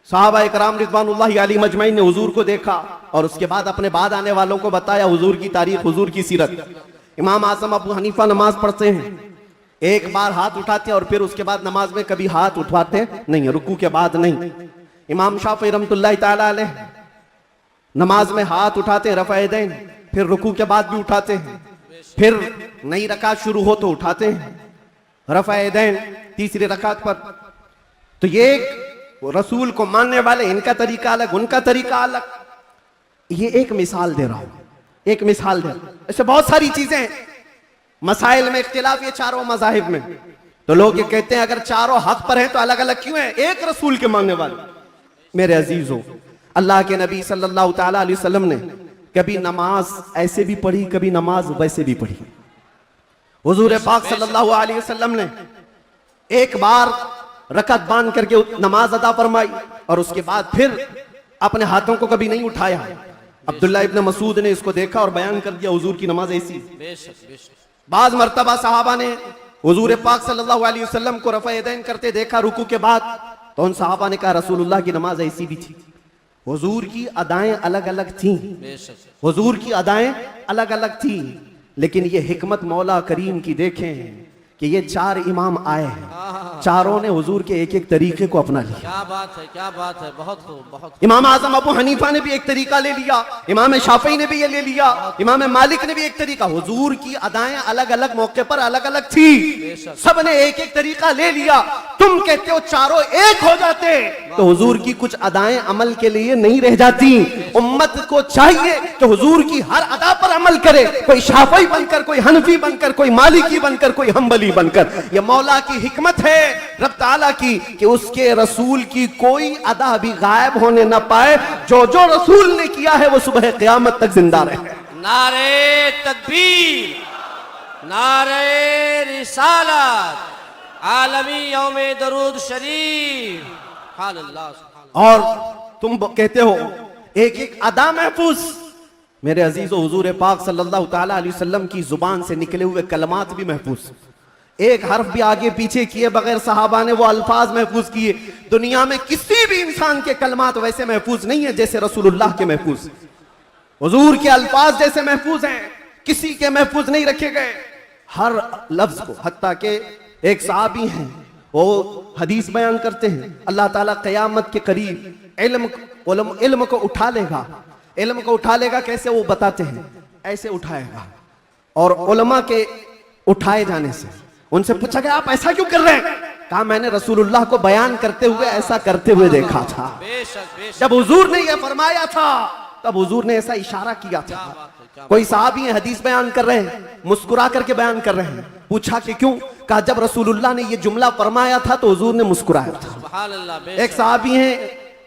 सहाबा इकराम रिज़वानुल्लाहि अलैहिम अजमईन ने हुजूर को देखा और उसके बाद अपने बाद आने वालों को बताया हुजूर की तारीख, हुजूर की सीरत। इमाम आज़म अबू हनीफा नमाज पढ़ते हैं, एक बार हाथ उठाते हैं और फिर उसके बाद नमाज में कभी हाथ उठाते नहीं, रुकू के बाद नहीं। इमाम शाफी रहमतुल्लाहि ताला अलैह नमाज में हाथ उठाते रफ़ा यदैन, फिर रुकू के बाद भी उठाते हैं, फिर नई रकात शुरू हो तो उठाते हैं, रफ़ा यदैन तीसरी रकात पर। तो ये रसूल को मानने वाले इनका तरीका अलग, उनका तरीका अलग। ये एक मिसाल दे रहा हूं, एक मिसाल दे रहा हूं। ऐसे बहुत सारी चीजें, मसाइल में इख्तिलाफ ये चारों मज़ाहिब में। तो लोग ये कहते हैं अगर चारों हक पर हैं तो अलग अलग क्यों हैं? एक रसूल के मानने वाले। मेरे अजीजों, अल्लाह के नबी सल्लल्लाहु ताला अलैहि वसल्लम ने कभी नमाज ऐसे भी पढ़ी, कभी नमाज वैसे भी पढ़ी। हुजूर पाक सल्लल्लाहु अलैहि वसल्लम ने एक बार रकत बांध करके नमाज अदा फरमाई और उसके बाद फिर अपने हाथों को कभी नहीं उठाया। अब्दुल्ला इब्न मसूद ने इसको देखा और बयान कर दिया हुजूर की नमाज ऐसी। बाज मर्तबा सहाबा ने हुजूर पाक सल्लल्लाहु अलैहि वसल्लम को रफ़ा यदैन करते देखा रुकू के बाद, तो उन सहाबा ने कहा रसूलुल्लाह की नमाज ऐसी भी थी। हुजूर की अदाएं अलग अलग थी, हुजूर की अदाएं अलग अलग थी। लेकिन ये हिकमत मौला करीम की देखें कि ये चार इमाम आए हैं, चारों ने हुजूर के एक एक तरीके को अपना लिया। क्या बात है, क्या बात है, बहुत खूब, बहुत। इमाम आजम अबू हनीफा ने भी एक तरीका ले लिया, इमाम शाफी ने भी ये ले लिया, इमाम मालिक ने भी एक तरीका। हुजूर की अदाएं अलग अलग मौके पर अलग अलग थी, सब ने एक एक तरीका ले लिया। तुम कहते हो चारों एक हो जाते, तो हुजूर की कुछ अदाएं अमल के लिए नहीं रह जाती। उम्मत को चाहिए कि हुजूर की हर अदा पर अमल करे, कोई शाफी बनकर, कोई हनफी बनकर, कोई मालिकी बनकर, कोई हम्बली बनकर। यह मौला की हिकमत है रब ताला की कि उसके रसूल की कोई अदा भी गायब होने ना पाए। जो जो रसूल ने किया है वो सुबह क़यामत तक जिंदा रहे। नारे तकबीर, नारे रिसालत, आलमी यौमे दरूद शरीफ, सुभान अल्लाह, सुभान अल्लाह। और तुम कहते हो एक एक अदा महफूज। मेरे अजीजों, हुजूर पाक सल्लल्लाहु ताला अलैहि वसल्लम की जुबान से निकले हुए कलमात भी महफूज, एक हर्फ भी आगे पीछे किए बगैर सहाबा ने वो अल्फाज महफूज किए। दुनिया में किसी भी इंसान के कलमात वैसे महफूज नहीं है जैसे रसूलुल्लाह के महफूज। हुजूर के अल्फाज जैसे महफूज हैं, किसी के महफूज नहीं रखे गए हर लफ्ज को। हत्ता के एक सहाबी हैं, वो हदीस बयान करते हैं अल्लाह ताला क़यामत के करीब इल्म को उठा लेगा। इल्म को उठा लेगा कैसे, वो बताते हैं ऐसे उठाएगा। और उलमा के उठाए जाने से उनसे पूछा गया आप ऐसा क्यों कर रहे हैं? कहा मैंने रसूलुल्लाह को बयान करते हुए ऐसा करते हुए देखा था। जब हुजूर ने यह फरमाया था तब हुजूर ने ऐसा इशारा किया था। कोई साहबी हदीस बयान कर रहे हैं, मुस्कुरा करके बयान कर रहे हैं। पूछा कि क्यों? कहा जब रसूलुल्लाह ने यह जुमला फरमाया था तो हुजूर ने मुस्कुराया था। एक साहबी हैं,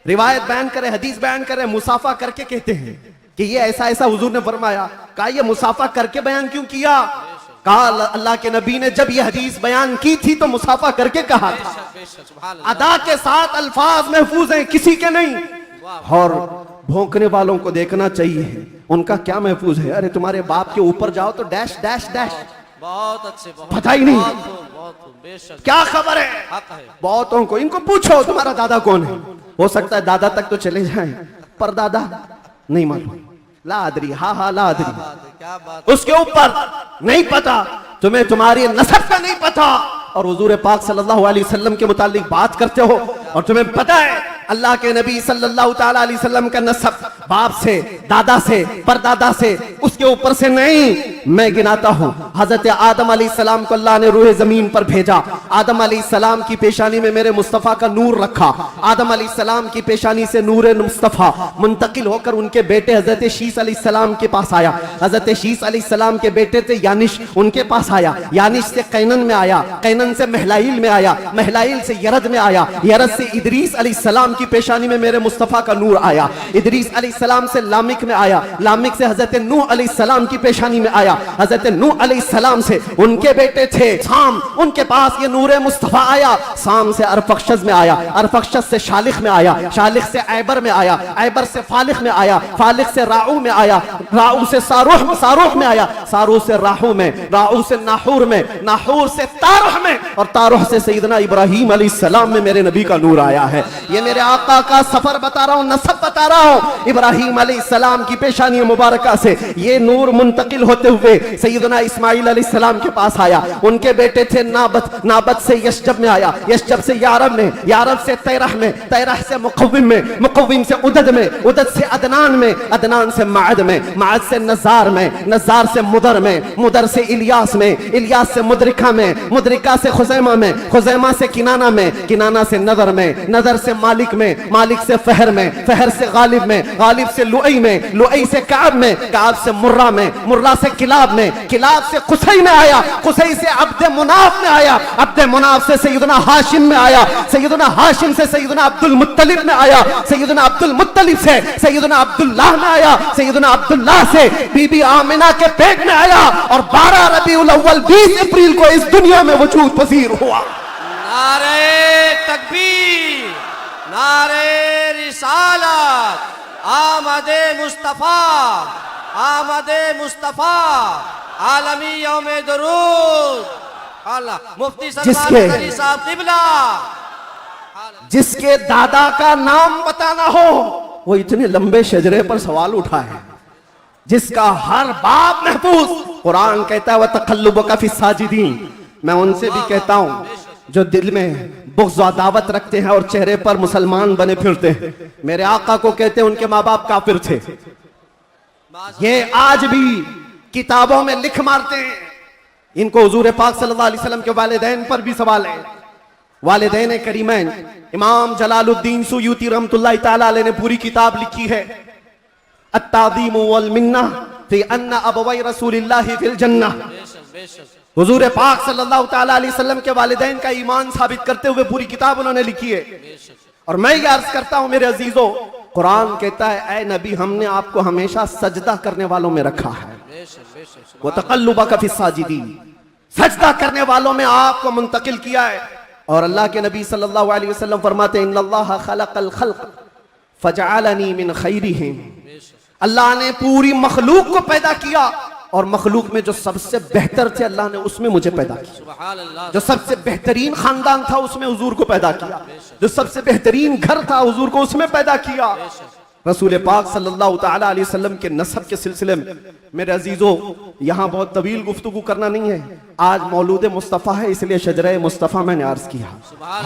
रिवायत बयान करे, हदीस बयान करे, मुसाफा करके कहते हैं कि ये ऐसा ऐसा हुजूर ने फरमाया। कहा ये मुसाफा करके बयान क्यों किया? कहा अल्लाह के नबी ने जब ये हदीस बयान की थी तो मुसाफा करके कहा था। अदा के साथ अल्फाज महफूज हैं, किसी के नहीं। और भौंकने वालों को देखना चाहिए उनका क्या महफूज है। अरे तुम्हारे बाप के ऊपर जाओ तो डैश डैश डैश, बहुत अच्छे, पता ही नहीं बेशक, क्या खबर है। बहुतों को इनको पूछो तुम्हारा दादा कौन है, हो सकता है दादा तक तो चले जाएं पर दादा नहीं मालूम। लादरी, हा लादरी, क्या बात, उसके ऊपर नहीं पता, तुम्हें तुम्हारी नसब का नहीं पता और हुजूर पाक सल्लल्लाहु अलैहि वसल्लम के मुतालिक बात करते हो और तुम्हें पता है अल्लाह के नबी सल्लल्लाहु ताला अलैहि वसल्लम का नसब बाप से, दादा से, परदादा से, उसके ऊपर से नहीं। मैं गिनाता हूं, हजरत आदम अलैहिस्सलाम को अल्लाह ने रूह जमीन पर भेजा। आदम अलैहिस्सलाम की पेशानी में मेरे मुस्तफा का नूर रखा। आदम अलैहिस्सलाम की पेशानी से नूर मुस्तफा मुंतकिल होकर उनके बेटे हजरत शीस अलैहिस्सलाम के पास आया। हजरत शीस अलैहिस्सलाम के बेटे थे यानिश, उनके पास आया। यानिश से कैनन में आया, कैनन से महलाइल में आया, महलाइल से यरद में आया, यरद से इदरीस अलैहिस्सलाम की पेशानी में मेरे मुस्तफा का नूर आया। इदरीस अलैहिस्सलाम से लामिक में आया, लामिक से हजरत नूह अलैहिस्सलाम की पेशानी में आया। हजरत नूह अलैहिस्सलाम से उनके बेटे थे साम, उनके पास ये नूर मुस्तफा आया। साम से अरफक्षद में आया, अरफक्षद से शालिख में आया, शालिख से ऐबर में आया, ऐबर से फालिख में आया, फालिख से राऊ में आया, राऊ से सारूह, सारूह में आया, सारूह से राहू में, राहू से नाहूर में, नाहूर से तारुह में और तारुह से सैयदना इब्राहीम अलैहिस्सलाम में मेरे नबी का नूर आया है। ये मेरे आका का सफर बता रहा हूं, नसब बता रहा हूं। इब्राहिम अलैहिस्सलाम की पेशानी मुबारक से ये नूर मुंतकिल होते हुए सैयदना इस्माइल अलैहिस्सलाम के पास आया। उनके बेटे थे नाबत, नाबत से यशजब में आया, यशजब से यारब में, यारब से तैरह में, तैरह से मुकव्विम में, मुकव्विम से उदद में, उदद से अदनान में, अदनान से माद में, माद से नजार में, नजार से मुदर में, मुदर से इलियास में, इलियास से मुदरिका में, मुदरिका से खुजैमा में, खुजैमा से किनाना में, किनाना से नदर में, नदर से मालिक में, मालिक से फहर में, फहर से गालिब में, गालिब से लुई में, लुई से काब में, काब से मुर्रा में, मुर्रा से किलाब में, किलाब से कुसई में आया, कुसई से अब्द मुनाफ में आया, अब्द मुनाफ से सैयदना हाशिम में आया, सैयदना हाशिम से सैयदना अब्दुल मुत्तलिब में आया, सैयदना अब्दुल मुत्तलिब से सैयदना अब्दुल्लाह में आया, सैयदना अब्दुल्लाह से बीबी आमिना के पेट में आया और 12 रबीउल अव्वल 20 अप्रैल को इस दुनिया में वजूद पजीर हुआ। नारे तकबीर, नारे रिसालत, आमदे मुस्तफा, आमदे मुस्तफा, आलमी यौमे दरूद। अल्लाह मुफ्ती सलमान अली साहब किबला, जिसके दादा का नाम बताना हो वो इतने लंबे शजरे पर सवाल उठाए, जिसका हर बाप महफूज। कुरान कहता है वह तकल्लुबका फी साजिदीन। मैं उनसे भी कहता हूं जो दिल में बुग़्ज़ व दावत रखते हैं और चेहरे पर मुसलमान बने फिरते हैं। मेरे आका को कहते हैं उनके माँ बाप काफिर थे, ये आज भी किताबों में लिख मारते हैं। इनको हुजूर पाक सल्लल्लाहु अलैहि वसल्लम के वालिदैन पर भी सवाल है। वालिदैन करीमैन इमाम जलालुद्दीन सुयूती रहमतुल्लाहि तआला अलैह ने पूरी किताब लिखी है अत्ताज़ीम वल मिन्ना फी अन्ना अबवै रसूलिल्लाहि फिल जन्नह। हुजूर पाक सल्लल्लाहु तआला अलैहि वसल्लम के वालिदैन का ईमान साबित करते हुए पूरी किताब उन्होंने लिखी है। और मैं ये अर्ज करता हूं मेरे अजीजों, कुरान कहता है ऐ नबी हमने आपको हमेशा सजदा करने वालों में रखा है। वो तक़ल्लुबका फी साजिदीन, सजदा करने वालों में आपको मुंतकिल किया है। और अल्लाह के नबी सल्लल्लाहु अलैहि वसल्लम फरमाते हैं इन्नल्लाह खलक़ल खल्क़ फजअलनी मिन खैरिहिम। अल्लाह ने पूरी मखलूक को पैदा किया और मखलूक में जो सबसे बेहतर थे अल्लाह ने उसमें मुझे पैदा किया। जो सबसे बेहतरीन खानदान था उसमें हुजूर को पैदा किया, जो सबसे बेहतरीन घर था हुजूर को उसमें पैदा किया। रसूल पाक सल्लल्लाहु तआला अलैहि वसल्लम के नसब के सिलसिले में मेरे अजीजों यहाँ बहुत तवील गुफ्तगू करना नहीं है। आज मौलूद मुस्तफ़ा है इसलिए शजरे मुस्तफ़ा मैंने अर्ज किया।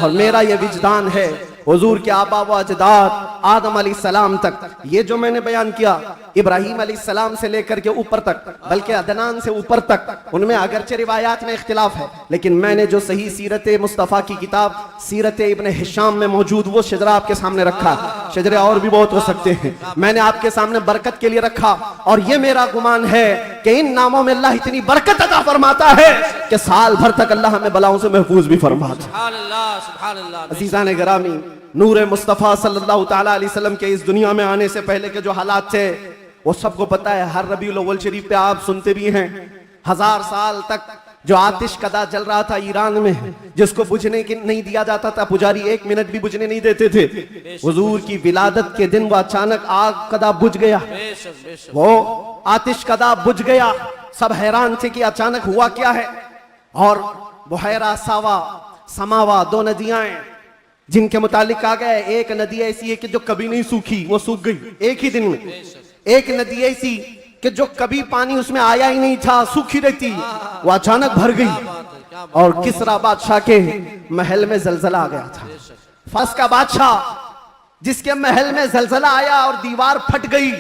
और मेरा ये विजदान है हुजूर के आबा व अजदाद आदम अलैहिस्सलाम तक ये जो मैंने बयान किया, इब्राहीम अलैहिस्सलाम से लेकर के ऊपर तक, बल्कि अदनान से ऊपर तक, उनमें अगरचे रिवायात में इख्तिलाफ है, लेकिन मैंने जो सही सीरत मुस्तफ़ा की किताब सीरत इब्न हिशाम में मौजूद वो शजरा आपके सामने रखा। शजरे और भी बहुत हो सकते हैं, मैंने आपके सामने बरकत के लिए रखा। और ये मेरा गुमान है कि इन नामों में अल्लाह इतनी बरकत अता फरमाता है कि साल भर तक अल्लाह हमें बलाओं से महफूज भी फरमाता। अज़ीज़ान गिरामी, नूर मुस्तफ़ा सल्लल्लाहु तआला अलैहि वसल्लम के इस दुनिया में आने से पहले के जो हालात थे वो सबको पता है। हर रबीउल अव्वल शरीफ पे आप सुनते भी हैं 1000 साल तक जो आतिश कदा जल रहा था ईरान में, जिसको बुझने की नहीं दिया जाता था, पुजारी 1 मिनट भी बुझने नहीं देते थे। हुजूर की विलादत के दिन वो अचानक आग कदा बुझ गया, वो आतिश कदा बुझ गया। सब हैरान थे कि अचानक हुआ क्या है। और बुहैरा सावा समावा 2 नदियां हैं जिनके मुतालिक कहा गया है एक नदी ऐसी है कि जो कभी नहीं सूखी, वो सूख गई एक ही दिन में। एक नदी ऐसी कि जो कभी पानी उसमें आया ही नहीं था, सूखी रहती, वो अचानक भर गई। और किसरा बादशाह के महल में जलजला आ गया था। फारस का बादशाह जिसके महल में जलजला आया और दीवार फट गई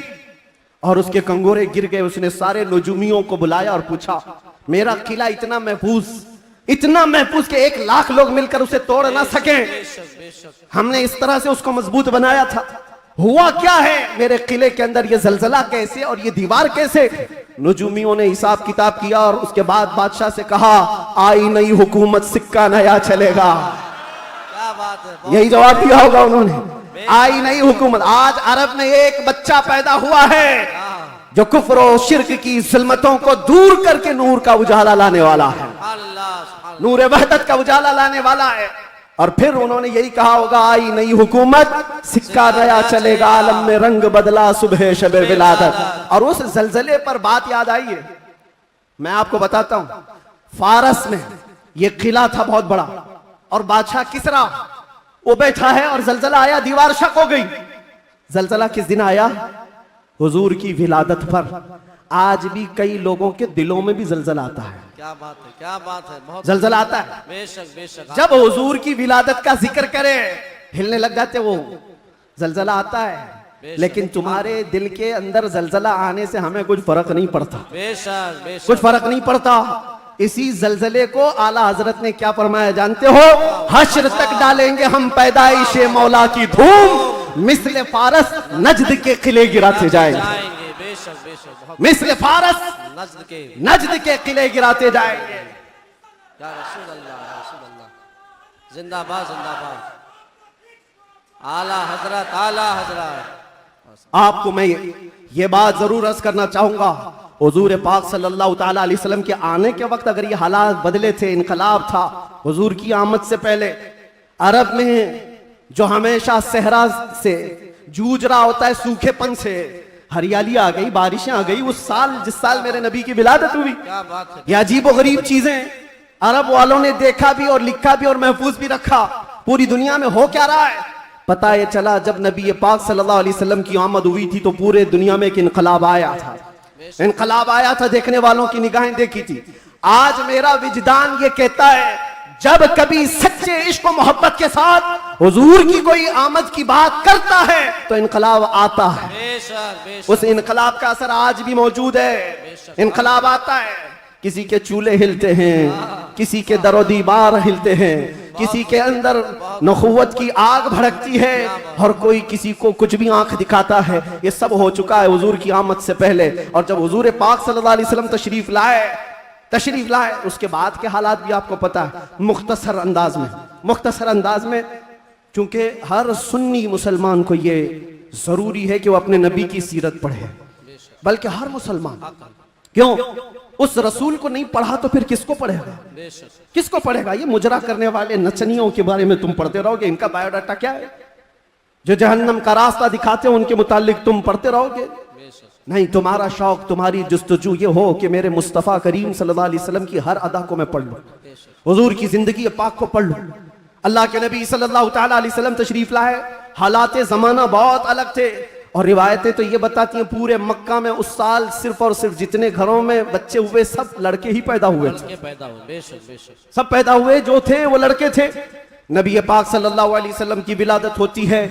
और उसके कंगोरे गिर गए, उसने सारे नजूमियों को बुलाया और पूछा मेरा किला इतना महफूज कि 1 लाख लोग मिलकर उसे तोड़ ना सके, हमने इस तरह से उसको मजबूत बनाया था, हुआ क्या है मेरे किले के अंदर, ये जलजला कैसे और ये दीवार कैसे? नजूमियों ने हिसाब किताब किया और उसके बाद बादशाह से कहा आई नई हुकूमत, सिक्का नया चलेगा। क्या बात है, यही जवाब दिया होगा उन्होंने, आई नई हुकूमत। आज अरब में एक बच्चा पैदा हुआ है जो कुफ्र और शिर्क की ज़ुल्मतों को दूर करके नूर का उजाला लाने वाला है, नूर वहदत का उजाला लाने वाला है। और फिर उन्होंने यही कहा होगा आई नई हुकूमत, सिक्का नया चलेगा, आलम में रंग बदला सुबह शबे विलादत। और उस जलजले पर बात याद आई है, मैं आपको बताता हूं। फारस में यह किला था बहुत बड़ा और बादशाह किसरा वो बैठा है और जलजला आया, दीवार शक हो गई। जलजला किस दिन आया? हुजूर की विलादत पर। आज भी कई लोगों के दिलों में भी जलजला आता है। क्या बात है, क्या बात है, बहुत जलजला आता है। बेशक बेशक। जब हुजूर की विलादत का जिक्र करे हिलने लग जाते वो, जलजला आता है। लेकिन तुम्हारे दिल के अंदर जलजला आने से हमें कुछ फर्क नहीं पड़ता, बेशक बेशक, कुछ फर्क नहीं पड़ता। इसी जलजले को आला हजरत ने क्या फरमाया जानते हो? हश्र तक डालेंगे हम पैदाइशे मौला की धूम, मिस्ल फारस नजद के किले गिराते जाएंगे। बेशक बेशक, बहुत मिस्ल फारस नज्द के किले गिराते जाएंगे। या रसूल अल्लाह, या रसूल अल्लाह, जिंदाबाद जिंदाबाद, आला हजरत, आला हजरत। आपको मैं ये बात जरूर अर्ज करना चाहूंगा, हुजूर पाक सल्लल्लाहु ताला अलैहि वसल्लम के आने के वक्त अगर ये हालात बदले थे, इनकलाब था, हुजूर की आमद से पहले अरब में जो हमेशा सहरा से जूझ रहा होता है, सूखेपन से, हरियाली आ गई, बारिशें आ गई। उस साल जिस साल मेरे नबी की विलादत हुई, क्या बात है, ये अजीब व गरीब चीजें अरब वालों ने देखा भी और लिखा भी और महफूज भी रखा। पूरी दुनिया में हो क्या रहा है पता ये चला जब नबी पाक सल्लल्लाहु अलैहि वसल्लम की आमद हुई थी तो पूरे दुनिया में एक इनकलाब आया था। इनकलाब आया था, देखने वालों की निगाहें देखी थी। आज मेरा विजदान ये कहता है जब कभी सच्चे इश्क और मोहब्बत के साथ हुजूर की कोई आमद की बात करता है तो इनकलाब आता है। बेशक बेशक, उस इनकलाब का असर आज भी मौजूद है। इनकलाब आता है, किसी के चूल्हे हिलते हैं, किसी के दरो दीवार हिलते हैं, किसी के अंदर नखुवत की आग भड़कती है और कोई किसी को कुछ भी आंख दिखाता है। ये सब हो चुका है हुजूर की आमद से पहले। और जब हुजूर पाक सल्लल्लाहु अलैहि वसल्लम तशरीफ लाए उसके बाद के हालात भी आपको पता है। मुख्तसर अंदाज में क्योंकि हर सुन्नी मुसलमान को ये जरूरी है कि वो अपने नबी की सीरत पढ़े, बल्कि हर मुसलमान। क्यों? उस रसूल को नहीं पढ़ा तो फिर किसको पढ़ेगा? किसको पढ़ेगा? ये मुजरा करने वाले नचनियों के बारे में तुम पढ़ते रहोगे, इनका बायोडाटा क्या है? जो जहन्नम का रास्ता दिखाते हो उनके मुतालिक तुम पढ़ते रहोगे? नहीं, तुम्हारा शौक, तुम्हारी जुस्तजू ये हो कि मेरे मुस्तफ़ा करीम सल्लल्लाहु अलैहि वसल्लम की हर अदा को मैं पढ़ लूं, हुजूर की जिंदगी पाक को पढ़ लूं। अल्लाह के नबी सल्लल्लाहु ताला अलैहि वसल्लम तशरीफ लाए, हालात जमाना बहुत अलग थे और रिवायतें तो ये बताती हैं पूरे मक्का में उस साल सिर्फ और सिर्फ जितने घरों में बच्चे हुए सब लड़के ही पैदा हुए, सब पैदा हुए जो थे वो लड़के थे। नबी पाक सल्लल्लाहु अलैहि वसल्लम की विलादत होती है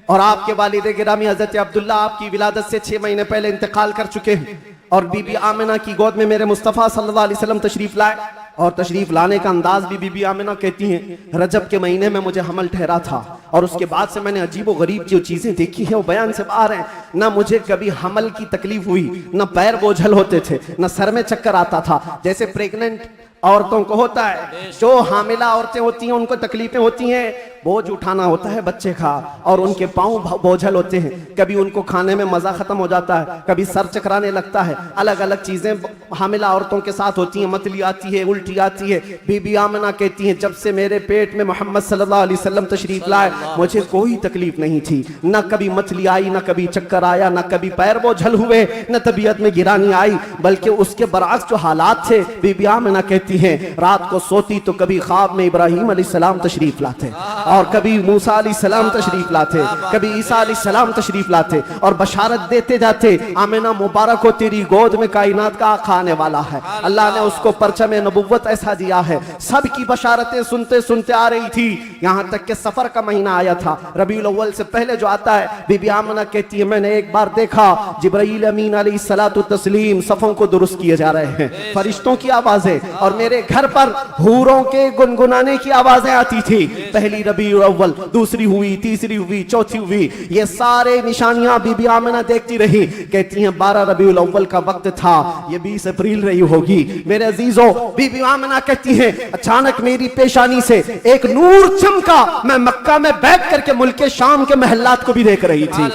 और आपके वालिद गिरामी हजरत अब्दुल्ला आपकी विलादत से 6 महीने पहले इंतकाल कर चुके हैं और बीबी आमिना की गोद में मेरे मुस्तफ़ा सल्लल्लाहु अलैहि वसल्लम तशरीफ लाए। और तशरीफ लाने का अंदाज भी बीबी आमिना कहती हैं रजब के महीने में मुझे हमल ठहरा था और उसके बाद से मैंने अजीब व गरीब जो चीजें देखी हैं वो बयान से बाहर हैं। ना मुझे कभी हमल की तकलीफ हुई, ना पैर बोझल होते थे, ना सर में चक्कर आता था जैसे प्रेग्नेंट औरतों को होता है। जो हामिला औरतें होती हैं उनको तकलीफें होती हैं, बोझ उठाना होता है बच्चे का और उनके पांव बोझल होते हैं, कभी उनको खाने में मजा खत्म हो जाता है, कभी सर चकराने लगता है, अलग अलग चीजें हामिला औरतों के साथ होती हैं, मतली आती है, उल्टी आती है। बीबी आमिना कहती हैं जब से मेरे पेट में मोहम्मद सल्लल्लाहु अलैहि वसल्लम तशरीफ लाए मुझे कोई तकलीफ नहीं थी, न कभी मतली आई, न कभी चक्कर आया, न कभी पैर बोझल हुए, न तबीयत में गिरानी आई, बल्कि उसके बरअक्स जो हालात थे बीबी आमिना कहती हैं रात को सोती तो कभी ख्वाब में इब्राहिम अलैहिस्सलाम तशरीफ लाते और कभी मूसा अलैहिस्सलाम तशरीफ लाते, कभी ईसा अलैहिस्सलाम तशरीफ लाते और बशारत देते जाते आमिना मुबारक हो तेरी गोद में कायनात का आका आने वाला है। अल्लाह ने उसको परचम नबुव्वत ऐसा दिया है। सब की बशारतें सुनते सुनते आ रही थी, यहाँ तक कि सफर का महीना आया था, रबीउल अव्वल से पहले जो आता है। बीबी आमिना कहती है मैंने एक बार देखा जिब्राईल अमीन अलैहिस्सलातु तस्लीम सफों को दुरुस्त किए जा रहे हैं, फरिश्तों की आवाजें और मेरे घर पर हूरों के गुनगुनाने की आवाजें आती थी। पहली रबीउल अव्वल, दूसरी हुई, तीसरी हुई, चौथी हुई, ये सारे निशानियां बीबी आमिना देखती रही। कहती हैं 12 रबीउल अव्वल का वक्त था, ये 20 अप्रैल रही होगी। मेरे अजीजों, बीबी आमिना कहती हैं अचानक मेरी पेशानी से एक नूर चमका, मैं मक्का में बैठ करके मुल्के शाम के महल्लात को भी देख रही थी,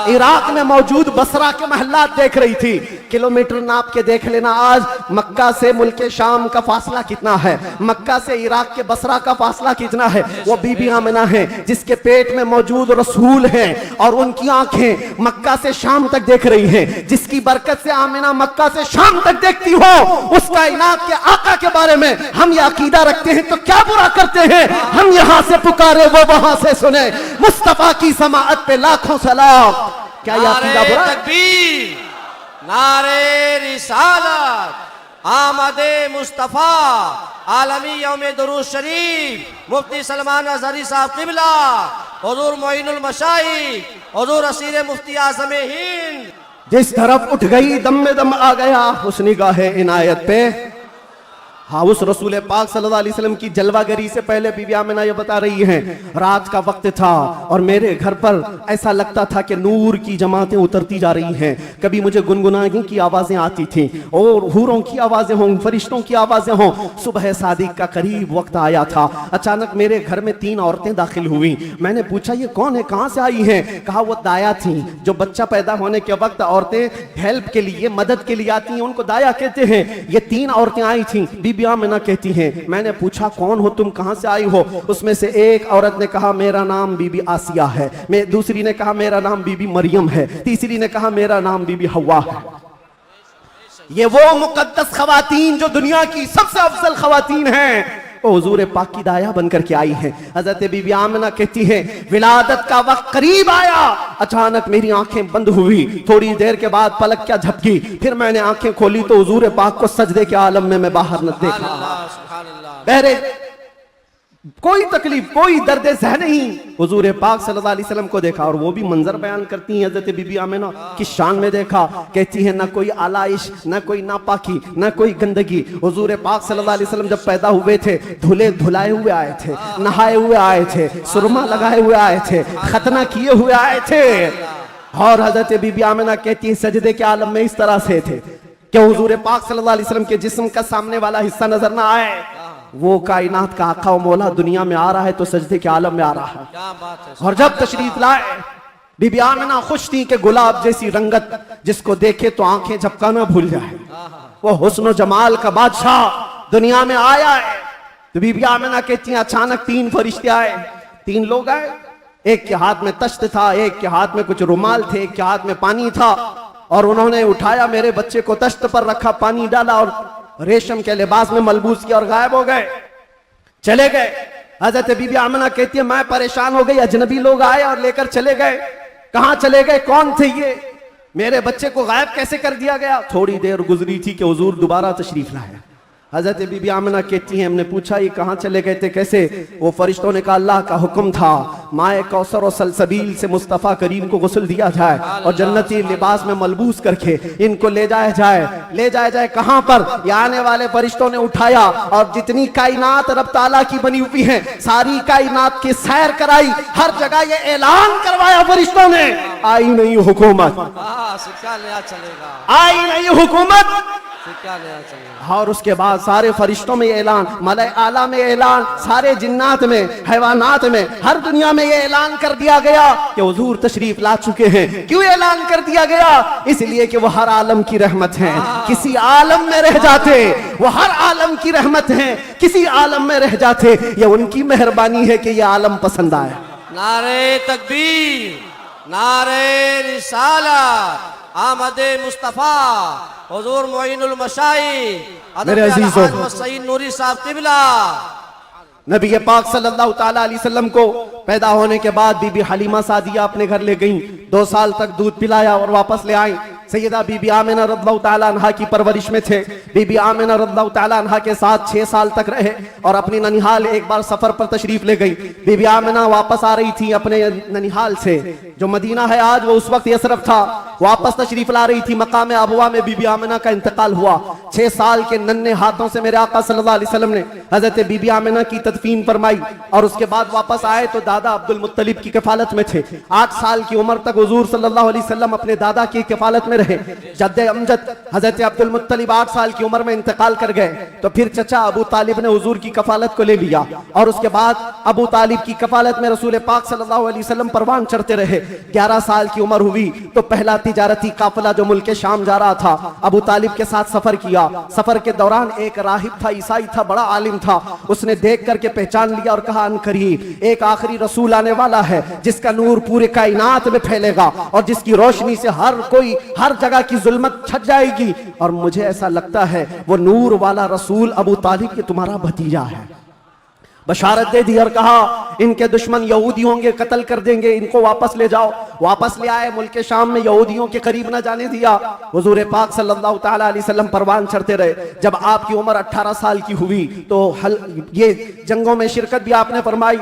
इराक में मौजूद बसरा के महल्लात देख रही थी। किलोमीटर नाप के देख लेना आज मक्का से मुल्के शाम का फासला कितना है, मक्का से इराक के बसरा का फासला कितना है। वो बीबी आमिना है जिसके पेट में मौजूद रसूल हैं और उनकी आंखें मक्का से शाम तक देख रही हैं। जिसकी बरकत से आमिना मक्का से शाम तक देखती हो, उस कायनात के आका के बारे में हम ये अकीदा रखते हैं तो क्या बुरा करते हैं। हम यहां से पुकारे वो वहां से सुने, मुस्तफा की समाअत पे लाखों सलाम। क्या ये अकीदा बुरा है? तकबीर, नारे रिसालत, आमदे मुस्तफा, आलमी यौम दुरूद शरीफ, मुफ्ती सलमान अजहरी साहब किबला, हुजूर मोइनुल मशाइख, हुजूर असीर मुफ्ती आज़म हिंद। जिस तरफ उठ गई दम में दम आ गया उस निगाहे इनायत पे। हाँ, उस रसूल पाक सल्लल्लाहु अलैहि वसल्लम की जलवागरी से पहले बीबी आमिना ये बता रही हैं, रात का वक्त था और मेरे घर पर ऐसा लगता था कि नूर की जमातें उतरती जा रही हैं। कभी मुझे गुनगुनाने की आवाजें आती थीं और हूरों की आवाजें हों, फरिश्तों की आवाजें हों। सुबह सादिक का करीब वक्त आया था, अचानक मेरे घर में 3 औरतें दाखिल हुई। मैंने पूछा ये कौन है, कहाँ से आई हैं? कहा वो दाया थी, जो बच्चा पैदा होने के वक्त औरतें हेल्प के लिए, मदद के लिए आती हैं, उनको दाया कहते हैं। ये 3 औरतें आई थी। बीबी आमिना कहती हैं, मैंने पूछा कौन हो तुम, कहां से आई हो? उसमें से एक औरत ने कहा मेरा नाम बीबी आसिया है, दूसरी ने कहा मेरा नाम बीबी मरियम है, तीसरी ने कहा मेरा नाम बीबी हवा है। ये वो मुकद्दस खवातीन जो दुनिया की सबसे अफजल खवातीन हैं, वो हुजूर पाक की दाया बनकर के आई है। हजरत बीबी आमिना कहती है विलादत का वक्त करीब आया, अचानक मेरी आंखें बंद हुई, थोड़ी देर के बाद पलक क्या झपकी, फिर मैंने आंखें खोली तो हुजूर पाक को सजदे के आलम में मैं बाहर न देखा। बहरे कोई तकलीफ, कोई दर्द ज़हन नहीं, हुजूर पाक सल्लल्लाहु अलैहि वसल्लम को देखा। और वो भी मंजर बयान करती हैं हजरत बीबी आमिना की शान में देखा। कहती है ना कोई आलाइश, ना कोई नापाकी, ना कोई गंदगी। हुजूर पाक सल्लल्लाहु अलैहि वसल्लम जब पैदा हुए थे धुले धुलाए हुए आए थे, नहाए हुए आए थे, सुरमा लगाए हुए आए थे, खतना किए हुए आए थे। और हजरत बीबी आमिना कहती है सजदे के आलम में इस तरह से थे कि हुजूर पाक सल्लल्लाहु अलैहि वसल्लम के जिस्म का सामने वाला हिस्सा नजर ना आए। वो कायनात का आका व मौला दुनिया में आ रहा है तो सजदे के आलम में आ रहा है। क्या बात है। और जब तशरीफ लाए बीबी आमिना खुश थी कि गुलाब जैसी रंगत जिसको देखे तो आंखें झपकाना भूल जाए, वो हुस्न जमाल का बादशाह दुनिया में आया है। तो बीबी आमिना कहती हैं अचानक 3 फरिश्ते आए, 3 लोग आए, एक के हाथ में तश्त था, एक के हाथ में कुछ रुमाल थे, एक के हाथ में पानी था। और उन्होंने उठाया मेरे बच्चे को, तश्त पर रखा, पानी डाला और रेशम के लिबास में मलबूस किया और गायब हो गए, चले गए। हजरत बीबी आमिना कहती है मैं परेशान हो गई, अजनबी लोग आए और लेकर चले गए। कहां चले गए, कौन थे ये, मेरे बच्चे को गायब कैसे कर दिया गया? थोड़ी देर गुजरी थी कि हुजूर दोबारा तशरीफ लाए। हजरत बीबी आमिना कहती हैं हमने पूछा ये कहाँ चले गए थे, कैसे? वो फरिश्तों ने कहा अल्लाह का हुक्म था माए कौसर और सलसबील से मुस्तफ़ा करीम को गुस्ल दिया जाए और जन्नती लिबास में मलबूस करके इनको ले जाया जाए। ले जाया जाए कहाँ पर? ये आने वाले फरिश्तों ने उठाया और जितनी कायनात रब ताला की बनी हुई है सारी कायनात की सैर कराई, हर जगह ये ऐलान करवाया फरिश्तों ने आई नहीं हुकूमत, सिक्का नया चलेगा, आई नहीं हुकूमत, सिक्का नया चलेगा। और उसके बाद सारे फरिश्तों में ऐलान, मलाए आला में ऐलान, सारे जिन्नात में, हैवानात में, हर दुनिया में ये ऐलान कर दिया गया कि हुजूर तशरीफ ला चुके हैं। क्यों ऐलान कर दिया गया? इसलिए कि वो हर आलम की रहमत है, किसी आलम में रह जाते वो हर आलम की रहमत है, किसी आलम में रह जाते ये उनकी मेहरबानी है कि ये आलम पसंद आए। नारे तकबीर, नारे रिसालत, आमदे मुस्तफा, हुजूर मोइनुल मशाइख, मेरे अजीजों, सईद नूरी साहब किबला। नबी पाक सल्लल्लाहु ताला अलैहि वसल्लम को पैदा होने के बाद बीबी हलीमा सादिया अपने घर ले गईं, 2 साल तक दूध पिलाया और वापस ले आई। सैयदा बीबी आमिना रज़ियल्लाहु ताला अन्हा की परवरिश में थे। बीबी आमिना रज़ियल्लाहु ताला अन्हा के साथ 6 साल तक रहे और अपनी ननिहाल एक बार सफर पर तशरीफ ले गई। बीबी आमिना वापस आ रही थी अपने ननिहाल से, जो मदीना है आज वो उस वक्त यसरफ था, वापस तशरीफ ला रही थी। मकाम अबवा में बीबी आमिना का इंतकाल हुआ। 6 साल के नन्हे हाथों से मेरे आका सल्लल्लाहु अलैहि वसल्लम ने हजरत बीबी आमिना की तदफीन फरमाई और उसके बाद वापस आए तो दादा अब्दुल मुत्तलिब की कफालत में थे। 8 साल की उम्र तक हुजूर सल्लल्लाहु अलैहि वसल्लम अपने दादा की कफालत में रहे। जद्दे अमजद हजरत अब्दुल मुत्तलिब 8 साल की उम्र में इंतकाल कर गए तो फिर चचा अबू तालिब ने हुजूर की कफालत को ले लिया और उसके बाद अबू तालिब की कफालत में रसूल पाक सल्लल्लाहु अलैहि वसल्लम परवान चढ़ते रहे। 11 साल की उम्र हुई तो पहला तिजारती काफिला जो मुल्क शाम जा रहा था अबू तालिब के साथ सफर किया। सफर के दौरान एक राहिब था, ईसाई था, बड़ा आलिम था। उसने देख करके पहचान लिया और कहा अनकरीब एक आखिरी रसूल आने वाला है जिसका नूर पूरे कायनात में फैलेगा और जिसकी रोशनी से हर कोई हर जगह की जुल्मत छट जाएगी। और मुझे ऐसा लगता है वो नूर वाला रसूल अबू तालिब के तुम्हारा भतीजा है। बशारत दे दी और कहा इनके दुश्मन यहूदी होंगे, कत्ल कर देंगे, इनको वापस ले जाओ। वापस ले आए, मुल्क शाम में यहूदियों के करीब न जाने दिया। हुजूर पाक सल्लल्लाहु ताला अलैहि वसल्लम परवान चढ़ते रहे। जब आपकी उम्र 18 साल की हुई तो ये जंगों में शिरकत भी आपने फरमाई,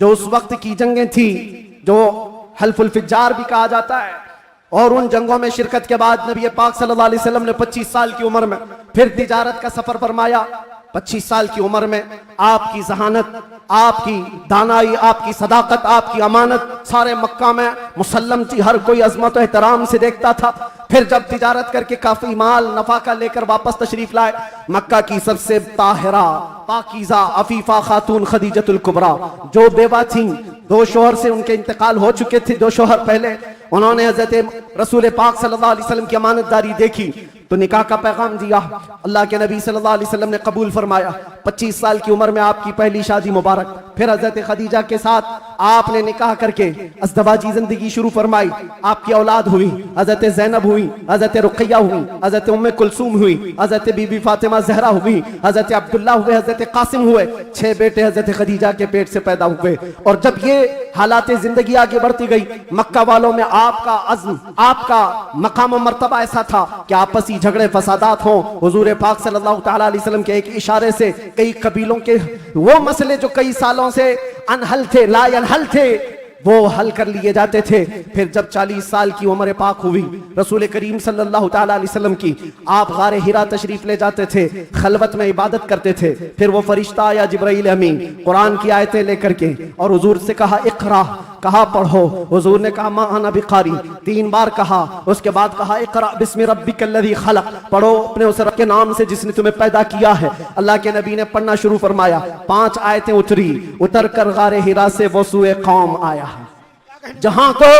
जो उस वक्त की जंगें थी, जो हल्फुल फिज्जार भी कहा जाता है। और उन जंगों में शिरकत के बाद नबी पाक सल्लल्लाहु अलैहि वसल्लम ने 25 साल की उम्र में फिर तिजारत का सफर फरमाया। 25 साल की उम्र में आपकी जहानत, आपकी दानाई, आपकी सदाकत, आपकी अमानत सारे मक्का में मुसल्लम थी। हर कोई अजमत और एहतराम से देखता था। फिर जब तिजारत करके काफी माल नफाका लेकर वापस तशरीफ लाए, मक्का की सबसे ताहिरा, पाकीज़ा, अफीफा खातून खदीजतुल कुबरा, जो बेवा थी, 2 शोहर से उनके इंतकाल हो चुके थे 2 शोहर पहले, उन्होंने हजरत रसूल पाक सल्लल्लाहु अलैहि वसल्लम की अमानतदारी देखी तो निकाह का पैगाम दिया। अल्लाह के नबी सल्लल्लाहु अलैहि वसल्लम ने कबूल फरमाया। 25 साल की उम्र में आपकी पहली शादी मुबारक। फिर हजरत खदीजा के साथ आपने निकाह करके अज़दवाजी जिंदगी शुरू फरमाई। आपकी औलाद हुई, हजरत ज़ैनब हुई, हजरत रुक़ैया हुई, हजरत उम्मे कुलसूम हुई, हजरत बीबी फातिमा ज़हरा हुई, हजरत अब्दुल्ला हुए, हजरत कासिम हुए। 6 बेटे हजरत खदीजा के पेट से पैदा हुए। और जब ये हालात जिंदगी आगे बढ़ती गई, मक्का वालों में आपका अज़्म, आपका मकाम और मर्तबा ऐसा था कि आपसी झगड़े फसादात हों, हुजूर पाक सल्लल्लाहु ताला अलैहि वसल्लम के एक इशारे से कई कबीलों के वो मसले जो कई सालों से अनहल थे, ला अनहल थे, वो हल कर लिए जाते थे। फिर जब 40 साल की उम्र पाक हुई, रसूल करीम सल्लल्लाहु ताला अलैहि वसल्लम की, आप गारे हिरा तशरीफ ले जाते थे, खलवत में इबादत करते थे। फिर वो फरिश्ता आया जिब्राइल अमीन कुरान की आयतें लेकर के, और हुजूर से कहा इक़रा, कहा पढ़ो। हुजूर ने कहा मा अना बिकारी, 3 बार कहा। उसके बाद कहा इक़रा बिस्मि रब्बिकल्लज़ी खलक़, पढ़ो अपने उस रब के नाम से जिसने तुम्हें पैदा किया है। अल्लाह के नबी ने पढ़ना शुरू फरमाया। 5 आयतें उतरी, उतर कर गारे हिरा से वो सूए कौम आया। जहां को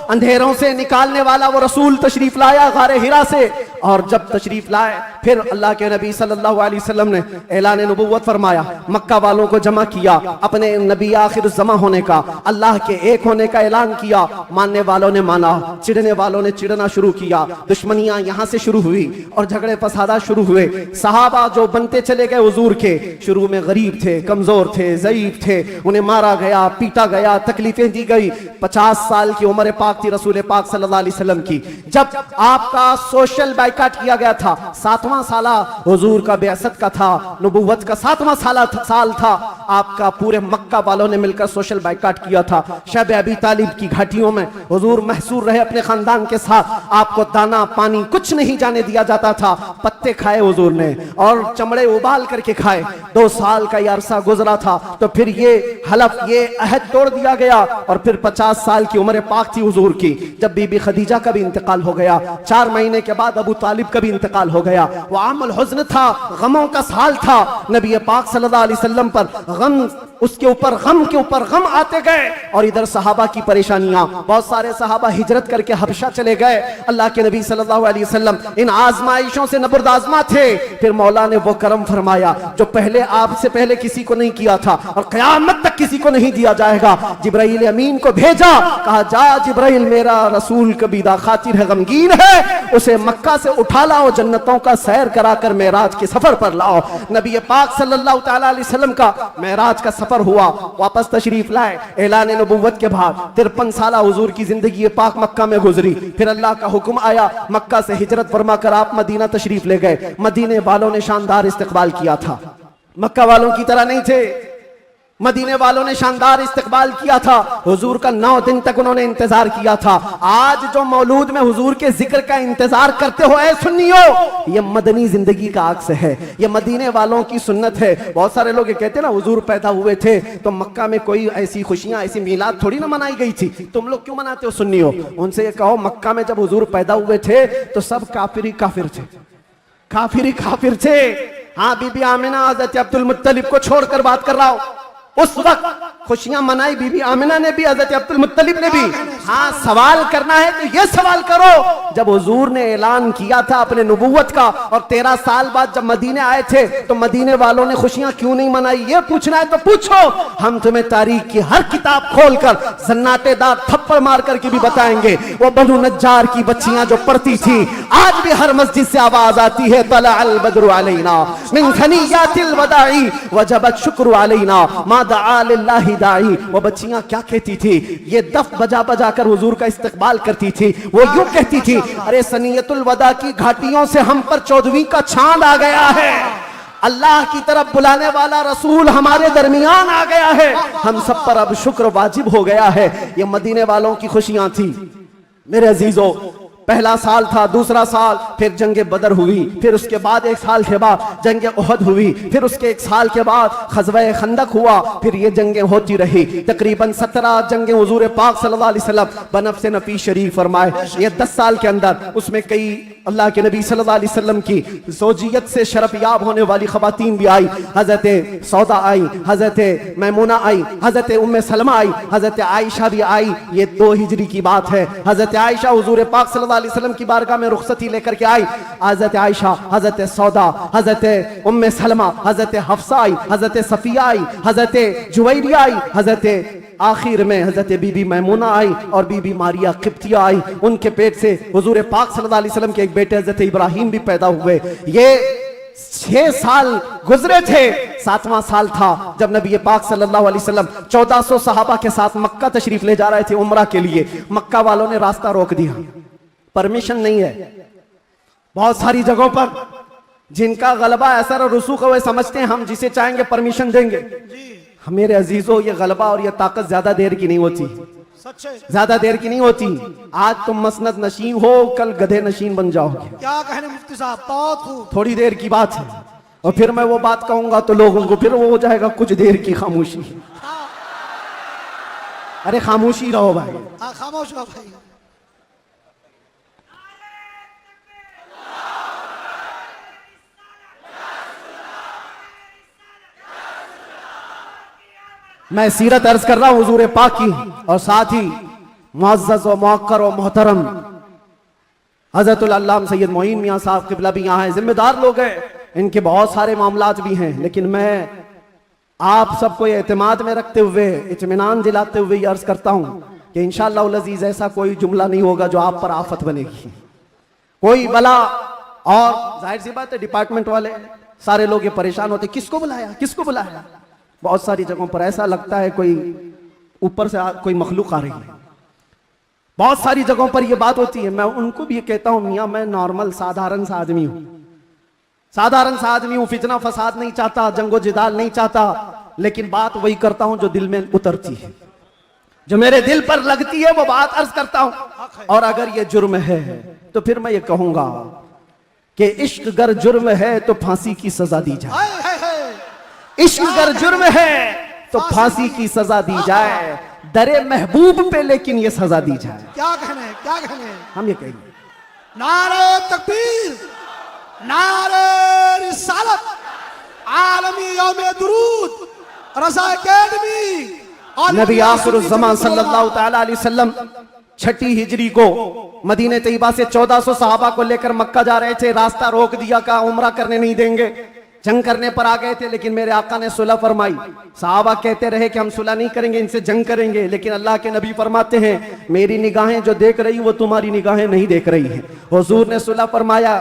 अंधेरों से निकालने वाला वो रसूल तशरीफ लाया गारे हिरा से। और जब तशरीफ लाए, फिर अल्लाह के नबी सल्लल्लाहु अलैहि वसल्लम ने ऐलान नबुव्वत फरमाया, मक्का वालों को जमा किया, अपने नबी आखिर जमा होने का, अल्लाह के एक होने का ऐलान किया। मानने वालों ने माना, चिढ़ने वालों ने चिढ़ना शुरू किया। दुश्मनियां यहां से शुरू हुई और झगड़े फसादा शुरू हुए। सहाबा जो बनते चले गए हुजूर के, शुरू में गरीब थे, कमजोर थे, ज़ईफ थे, उन्हें मारा गया, पीटा गया, तकलीफें दी गई। 50 साल की उम्र पाक थी रसूल पाक सल्लल्लाहु अलैहि वसल्लम की, जब आपका सोशल बाइकाट किया गया था। 7वां साला हुजूर का बेअसत का था, नबुव्वत का 7वां साल था। आपका पूरे मक्का वालों ने मिलकर सोशल बाइकाट किया था। शब अबी तालिब की घाटियों में हुजूर महसूर रहे अपने खानदान के साथ। आपको दाना पानी कुछ नहीं जाने दिया जाता था। पत्ते खाए हुजूर ने और चमड़े उबाल करके खाए। 2 साल का ये अरसा गुजरा था, तो फिर ये हलफ, ये अहद तोड़ दिया गया। और फिर 50 साल की उम्र पाक थी हुजूर की, जब बीबी खदीजा का भी इंतकाल हो गया। 4 महीने के बाद अबू तालिब का भी इंतकाल हो गया। वो आमुल हुज़्न था, गमों का साल था। नबी पाक सल्लल्लाहु अलैहि वसल्लम पर गम, उसके ऊपर गम के ऊपर गम आते गए। और इधर सहाबा की परेशानियां, बहुत सारे सहाबा हिजरत करके हबशा चले गए। अल्लाह के नबी सल्लल्लाहु अलैहि वसल्लम इन आजमाइशों से नबुर्दाज़मा थे। फिर मौला ने वो करम फरमाया जो पहले आपसे पहले किसी को नहीं किया था और क़यामत तक किसी को नहीं दिया जाएगा। जिब्राइल अमीन को भेजा, कहा जा जिब्राइल, मेरा रसूल कबीदा खातिर है, गमगीन है, उसे मक्का से उठा लाओ, जन्नतों का सैर कराकर मेराज के सफर पर लाओ। नबी पाक सल्लल्लाहु ताला अलैहि वसल्लम का मेराज का सफर हुआ, वापस तशरीफ लाए। ऐलान नबुव्वत के बाद 53 साल हुजूर की जिंदगी पाक मक्का में गुजरी। फिर अल्लाह का हुक्म आया, मक्का से हिजरत फरमा कर आप मदीना तशरीफ ले गए। मदीने वालों ने शानदार इस्तकबाल किया था, मक्का वालों की तरह नहीं थे। मदीने वालों ने शानदार इस्तकबाल किया था। हुजूर का 9 दिन तक उन्होंने इंतजार किया था। आज जो मौलूद में हुजूर के जिक्र का इंतजार करते हो ऐ सुन्नियो, ये मदनी जिंदगी का अक्स है, ये मदीने वालों की सुन्नत है। बहुत सारे लोग ये कहते हैं ना, हुजूर पैदा हुए थे तो मक्का में कोई ऐसी खुशियां, ऐसी मीलाद थोड़ी ना मनाई गई थी, तुम लोग क्यों मनाते हो सुन्नियो? उनसे ये कहो, मक्का में जब हुजूर पैदा हुए थे तो सब काफिर ही काफिर थे, काफिर ही काफिर थे। हाँ, बीबी आमिना हज़रत अब्दुल मुत्तलिब को छोड़कर बात कर रहा हूं। उस वक्त खुशियां मनाई बीबी आमिना ने भी, हजरत अब्दुल मुत्तलिब ने भी। हाँ, सवाल करना है तो ये सवाल करो, जब हुजूर ने ऐलान किया था अपने नबूवत का और 13 साल बाद जब मदीने आए थे तो मदीने वालों ने खुशियां क्यों नहीं मनाई? ये पूछना है तो पूछो, हम तुम्हें तारीख की हर किताब खोलकर सन्नाटेदार थप्पड़ मार करके भी बताएंगे। वो बनु नज्जार की बच्चियां जो पढ़ती थी, आज भी हर मस्जिद से आवाज आती है, तला अल बद्रु अलैना मिन सनियातिल वदाई वजबत शुक्र अलैना मा दआ लिल्लाहि दाई। वो बच्चियां क्या कहती थी? ये दफ बजा बजा कर हुजूर का इस्तकबाल करती थी। वो यूं कहती थी, अरे सनियतुल वदा की घाटियों से हम पर 14वीं का चांद आ गया है, अल्लाह की तरफ बुलाने वाला रसूल हमारे दरमियान आ गया है, हम सब पर अब शुक्र वाजिब हो गया है। ये मदीने वालों की खुशियां थी। मेरे अजीजों, पहला साल था, दूसरा साल, फिर जंगे बदर हुई, फिर उसके बाद एक साल के बाद जंगे उहद हुई, फिर उसके एक साल के बाद ग़ज़वा खंदक हुआ, फिर ये जंगें होती रही। तकरीबन 17 जंगें हुजूर पाक सल्लल्लाहु अलैहि वसल्लम बनफ़्स नफ़ीस शरीफ फरमाए। ये 10 साल के अंदर उसमें कई अल्लाह के नबी सल्लल्लाहु अलैहि वसल्लम की ज़ौजियत से शरफ याब होने वाली ख़वातीन भी आई। हज़रत सौदा आई, हज़रत मैमूना आई, हज़रत उम्मे सलमा आई, हज़रत आयशा भी आई। ये 2 हिजरी की बात है। हज़रत आयशा हुजूर पाक सल्लल्लाहु अलैहि वसल्लम की बारगाह में रुखसती लेकर के आई। हज़रत आयशा, हज़रत सौदा, हज़रत उम्मे सलमा, हज़रत हफ्सा आई, हज़रत सफिया आई, हज़रत जुवैरिया आई, हज़रत आखिर में हजरत बीबी मैमूना आई और बीबी मारिया किप्तिया आई। उनके पेट से हुजूर पाक सल्लल्लाहु अलैहि वसल्लम के एक बेटे हजरत इब्राहिम भी पैदा हुए। ये 6 साल गुजरे थे। 7वां साल था जब नबी पाक सल्लल्लाहु अलैहि वसल्लम 1400 सहाबा के साथ मक्का तशरीफ ले जा रहे थे उम्रा के लिए। मक्का वालों ने रास्ता रोक दिया, परमिशन नहीं है। बहुत सारी जगहों पर जिनका गलबा असर और रसूख है वे समझते हैं हम जिसे चाहेंगे परमिशन देंगे। मेरे अजीजों, ये गलबा और ये ताकत ज्यादा देर की नहीं होती, ज्यादा देर की नहीं होती। आज तुम मसनद नशीन हो, कल गधे नशीन बन जाओगे। क्या कहने मुफ्ती साहब, बहुत खूब। थोड़ी देर की बात है और फिर मैं वो बात कहूंगा तो लोगों को फिर वो हो जाएगा कुछ देर की खामोशी। अरे खामोशी रहो भाई, खामोश रहो भाई। मैं सीरत अर्ज कर रहा हूं हुजूर पाक की और साथ ही मुअज़्ज़ज़ व मुअक्कर व मोहतरम हज़रतुल अल्लामा सैयद मोइन मियां साहब क़िबला भी यहाँ हैं। जिम्मेदार लोग हैं, इनके बहुत सारे मामलात भी हैं, लेकिन मैं आप सबको एतमाद में रखते हुए, इत्मीनान दिलाते हुए ये अर्ज करता हूं कि इंशाअल्लाह अज़ीज़ ऐसा कोई जुमला नहीं होगा जो आप पर आफत बनेगी, कोई बला। और जाहिर सी बात है डिपार्टमेंट वाले सारे लोग ये परेशान होते, किसको बुलाया, किसको बुलाया। बहुत सारी जगहों पर ऐसा लगता है कोई ऊपर से कोई मखलूक आ रही है। बहुत सारी जगहों पर यह बात होती है। मैं उनको भी ये कहता हूं, मियां मैं नॉर्मल साधारण सा आदमी हूं, साधारण सा आदमी हूं, फितना फसाद नहीं चाहता, जंगो जिदाल नहीं चाहता, लेकिन बात वही करता हूं जो दिल में उतरती है, जो मेरे दिल पर लगती है वो बात अर्ज करता हूं। और अगर ये जुर्म है तो फिर मैं ये कहूंगा कि इश्क अगर जुर्म है तो फांसी की सजा दी जाए, इश्क अगर जुर्म है तो फांसी की सजा दी जाए, दरे महबूब पे लेकिन ये सजा दी जाए। क्या कहने, क्या कहने। हम ये कहेंगे, नारे तकबीर, नारे रिसालत, आलमी यौम दुरूद, रज़ा एकेडमी। नबी आखिरुज़्ज़मान सल्लल्लाहु तआला अलैहि वसल्लम 6 हिजरी को मदीने तैयबा से 1400 सहाबा को लेकर मक्का जा रहे थे। रास्ता रोक दिया, कहा उम्रा करने नहीं देंगे, जंग करने पर आ गए थे। लेकिन मेरे आका ने सुलह फरमाई। सहाबा कहते रहे कि हम सुलह नहीं करेंगे, इनसे जंग करेंगे, लेकिन अल्लाह के नबी फरमाते हैं मेरी निगाहें जो देख रही वो तुम्हारी निगाहें नहीं देख रही हैं। हुजूर ने सुलह फरमाया,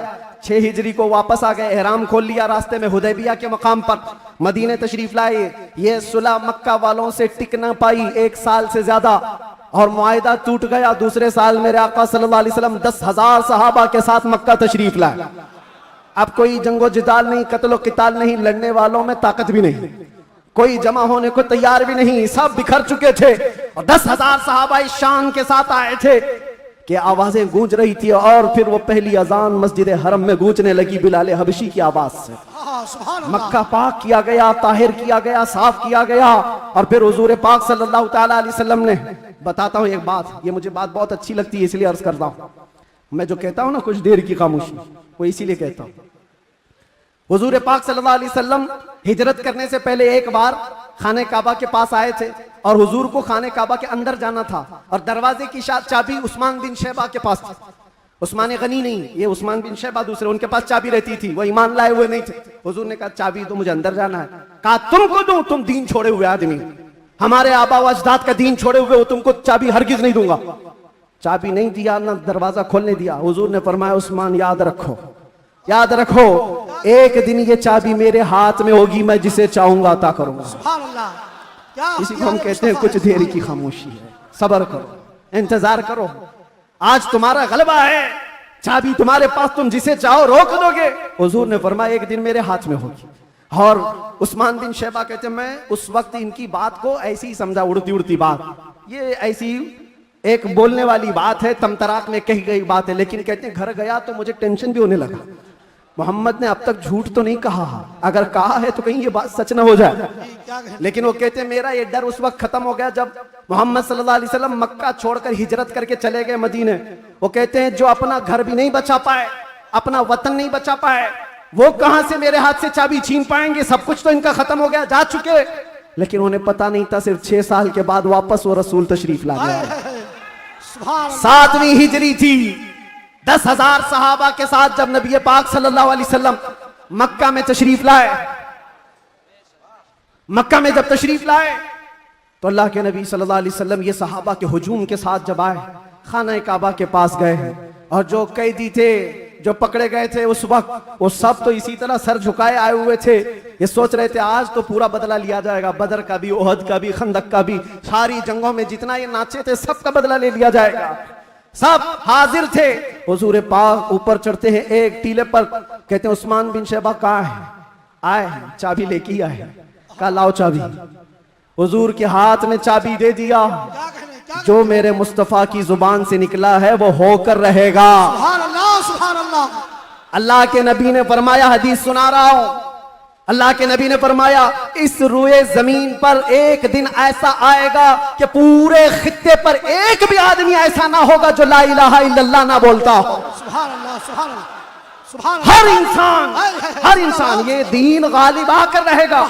6 हिजरी को वापस आ गए, एहराम खोल लिया, रास्ते में हुदैबिया के मकाम पर मदीने तशरीफ लाए। ये सुलह मक्का वालों से टिक ना पाई 1 साल से ज्यादा और मुआहिदा टूट गया। दूसरे साल मेरे आका सल्लल्लाहु अलैहि वसल्लम 10,000 सहाबा के साथ मक्का तशरीफ लाए। अब कोई जंगो जिदाल नहीं, कत्लो किताल नहीं, लड़ने वालों में ताकत भी नहीं, कोई जमा होने को तैयार भी नहीं, सब बिखर चुके थे। और 10,000 सहाबा इस शान के साथ आए थे कि आवाजें गूंज रही थी। और फिर वो पहली अजान मस्जिद हरम में गूंजने लगी बिलाल हबशी की आवाज से। मक्का पाक किया गया, ताहिर किया गया, साफ किया गया। और फिर हुजूर पाक सल्लल्लाहु तआला अलैहि वसल्लम ने, बताता हूँ एक बात, ये मुझे बात बहुत अच्छी लगती है इसलिए अर्ज करता हूँ। मैं जो कहता हूँ ना कुछ देर की खामोशी, वो इसीलिए कहता हूँ। हुजूर पाक सल्लल्लाहु अलैहि वसल्लम हिजरत करने से पहले एक बार खाने काबा के पास आए थे और हुजूर को खाने काबा के अंदर जाना था और दरवाजे की चाबी उस्मान बिन शैबा के पास थी। उस्मान गनी नहीं, ये उस्मान बिन शैबा दूसरे, उनके पास चाबी रहती थी, वो ईमान लाए हुए नहीं थे। हुजूर ने कहा चाबी तो मुझे अंदर जाना है। कहा तुमको दूं, तुम दीन छोड़े हुए आदमी, हमारे आबा व अजदाद का दीन छोड़े हुए हो, तुमको चाबी हरगिज नहीं दूंगा। चाबी नहीं दिया, ना दरवाजा खोलने दिया। हुजूर ने फरमाया उस्मान याद रखो, याद रखो, एक दिन ये चाबी मेरे हाथ में होगी, मैं जिसे चाहूंगा अता करूंगा। सुभान अल्लाह। क्या इसी को हम कहते हैं कुछ देर की खामोशी है। सब्र करो, इंतजार करो, आज तुम्हारा गलबा है, चाबी तुम्हारे पास, तुम जिसे चाहो रोक दोगे। हुजूर ने फरमाया एक दिन मेरे हाथ में होगी। और उस्मान बिन शैबा कहते हैं मैं उस वक्त इनकी बात को ऐसी ही समझा, उड़ती उड़ती बात, ये ऐसी एक बोलने वाली बात है, तमतराक में कही गई बात है। लेकिन कहते हैं घर गया तो मुझे टेंशन भी होने लगा, मोहम्मद ने अब तक झूठ तो नहीं कहा, अगर कहा है तो कहीं ये बात सच ना हो जाए। क्या कहने? लेकिन वो कहते हैं मेरा ये डर उस वक्त खत्म हो गया जब मोहम्मद सल्लल्लाहु अलैहि वसल्लम मक्का छोड़कर हिजरत करके चले गए मदीने। वो कहते हैं जो अपना घर भी नहीं बचा पाए, अपना वतन नहीं बचा पाए, वो कहां से मेरे हाथ से चाबी छीन पाएंगे, सब कुछ तो इनका खत्म हो गया, जा चुके। लेकिन उन्हें पता नहीं था सिर्फ 6 साल के बाद वापस वो रसूल तशरीफ ला गया। सुभान अल्लाह। 7वीं हिजरी थी, 10,000 सहाबा के साथ जब नबी पाक सल्लल्लाहु अलैहि वसल्लम मक्का में तशरीफ लाए, मक्का में जब तशरीफ लाए तो अल्लाह के नबी सल्लल्लाहु अलैहि वसल्लम ये सहाबा के हुजूम के साथ जब आए, खाना काबा के पास गए और जो कैदी थे, जो पकड़े गए थे उस वक्त, वो सब तो इसी तरह सर झुकाए आए हुए थे। ये सोच रहे थे आज तो पूरा बदला लिया जाएगा, बदर का भी, ओहद का भी, खंदक का भी, सारी जंगों में जितना ये नाचे थे सबका बदला ले लिया जाएगा। सब हाजिर थे। हुजूर पाक ऊपर चढ़ते हैं एक टीले पर, कहते हैं उस्मान बिन शैबा कहाँ है? आए, चाबी लेके आए। कहा लाओ चाबी। हुजूर के हाथ में चाबी दे दिया, क्या कहने? क्या जो मेरे मुस्तफा की जुबान से निकला है वो होकर रहेगा। सुभान अल्लाह। सुभान अल्लाह। अल्लाह के नबी ने फरमाया, हदीस सुना रहा हूं, अल्लाह के नबी ने फरमाया इस रुए जमीन पर एक दिन ऐसा आएगा कि पूरे खित्ते पर एक भी आदमी ऐसा ना होगा जो ला इलाहा इल्लल्लाह ना बोलता हो। सुभान अल्लाह। सुभान अल्लाह। सुभान अल्लाह। हर इंसान ये दीन गालिब आकर रहेगा।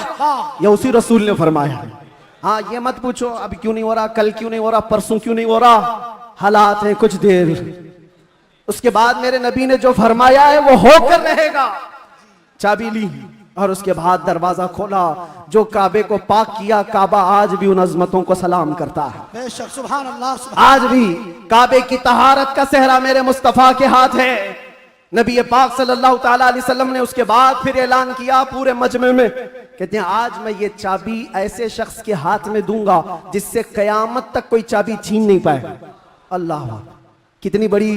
ये उसी रसूल ने फरमाया। हाँ, ये मत पूछो अभी क्यों नहीं हो रहा, कल क्यों नहीं हो रहा, परसों क्यों नहीं हो रहा, हालात है कुछ देर। उसके बाद मेरे नबी ने जो फरमाया है वो होकर रहेगा। चाबी ली और उसके बाद दरवाजा खोला, जो काबे को पाक किया, काबा आज भी उन अजमतों को सलाम करता है। बेशक। सुभान अल्लाह। सुभान आज भी काबे की तहारत का सेहरा मेरे मुस्तफा के हाथ है। नबी पाक सल्लल्लाहु ताला अलैहि वसल्लम ने उसके बाद फिर ऐलान किया पूरे मजमे में, कहते हैं आज मैं ये चाबी ऐसे शख्स के हाथ में दूंगा जिससे कयामत तक कोई चाबी छीन नहीं पाएगा। अल्लाह, कितनी बड़ी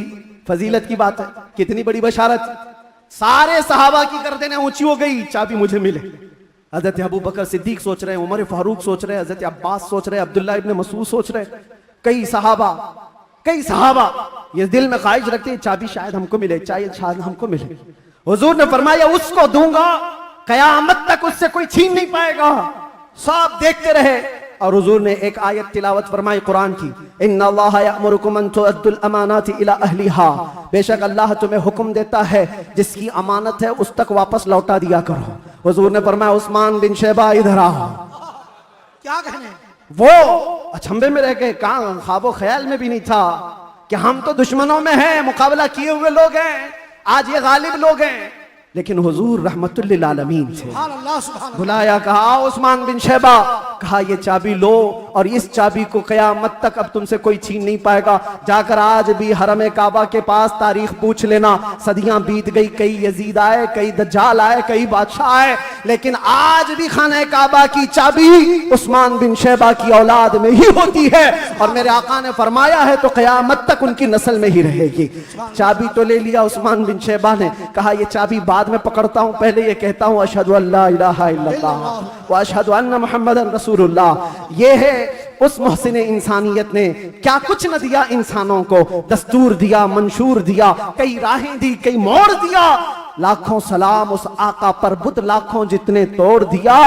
फजीलत की बात है, कितनी बड़ी बशारत। सारे सहाबा की गर्दनें ऊंची हो गई, चाबी मुझे मिले। हजरत अबू बकर सिद्दीक सोच रहे हैं, उमर फारूक सोच रहे हैं, हजरत अब्बास सोच रहे हैं, अब्दुल्ला इब्न मसूद सोच रहे हैं, कई सहाबा ये दिल में ख्वाहिश रखते हैं चाबी शायद हमको मिले, शायद हमको मिले। हुजूर ने फरमाया उसको दूंगा, कयामत तक उससे कोई छीन नहीं पाएगा। सब देखते रहे और हुजूर ने एक आयत तिलावत फरमाई कुरान की, इन्नल्लाह यअमुरुकुम अन तुअद्दुल अमानाति इला अहलिहा, बेशक अल्लाह तुम्हें हुक्म देता है जिसकी अमानत है उस तक वापस लौटा दिया करो। हुजूर ने फरमाया उस्मान बिन शैबा इधर आओ। क्या कहने? वो अचंभे में रह गए, कहां ख्वाबो ख्याल में भी नहीं था कि हम तो दुश्मनों में हैं, मुकाबला किए हुए लोग हैं, आज ये गालिब लोग हैं। लेकिन हुजूर रहमतुल्लिल आलमीन थे। सुभान अल्लाह। सुभान अल्लाह। बुलाया, कहा उस्मान बिन शैबा, कहा ये चाबी लो और इस चाबी को कयामत तक अब तुमसे कोई छीन नहीं पाएगा। जाकर आज भी हरम काबा के पास तारीख पूछ लेना, सदियां बीत गई, कई यजीद आए, कई दज्जाल आए, कई बादशाह आए, लेकिन आज भी खाना काबा की चाबी उस्मान बिन शैबा की औलाद में ही होती है। और मेरे आका ने फरमाया है तो कयामत तक उनकी नस्ल में ही रहेगी। चाबी तो ले लिया उस्मान बिन शैबा ने, कहा ये चाबी बाद में पकड़ता हूं, पहले ये कहता हूं अशहदु अल्ला इलाहा इल्लल्लाह व अशहदु अन्ना मुहम्मदन रसूलुल्लाह। ये है उस मोहसिन इंसानियत ने क्या कुछ न दिया इंसानों को, दस्तूर दिया, मंशूर दिया, कई राहें दी, कई मोड़ दिया। लाखों सलाम उस आका पर, बुत लाखों जितने तोड़ दिया,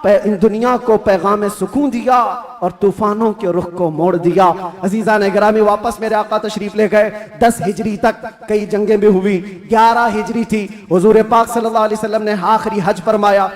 इन दुनिया को पैगाम सुकून दिया और तूफानों के रुख को मोड़ दिया। अजीजा ने ग्रामी वापस मेरे आका तशरीफ ले गए। 10 हिजरी तक कई जंगें भी हुई, 11 हिजरी थी, हुजूर पाक सल्लल्लाहु अलैहि वसल्लम ने आखिरी हज फरमाया।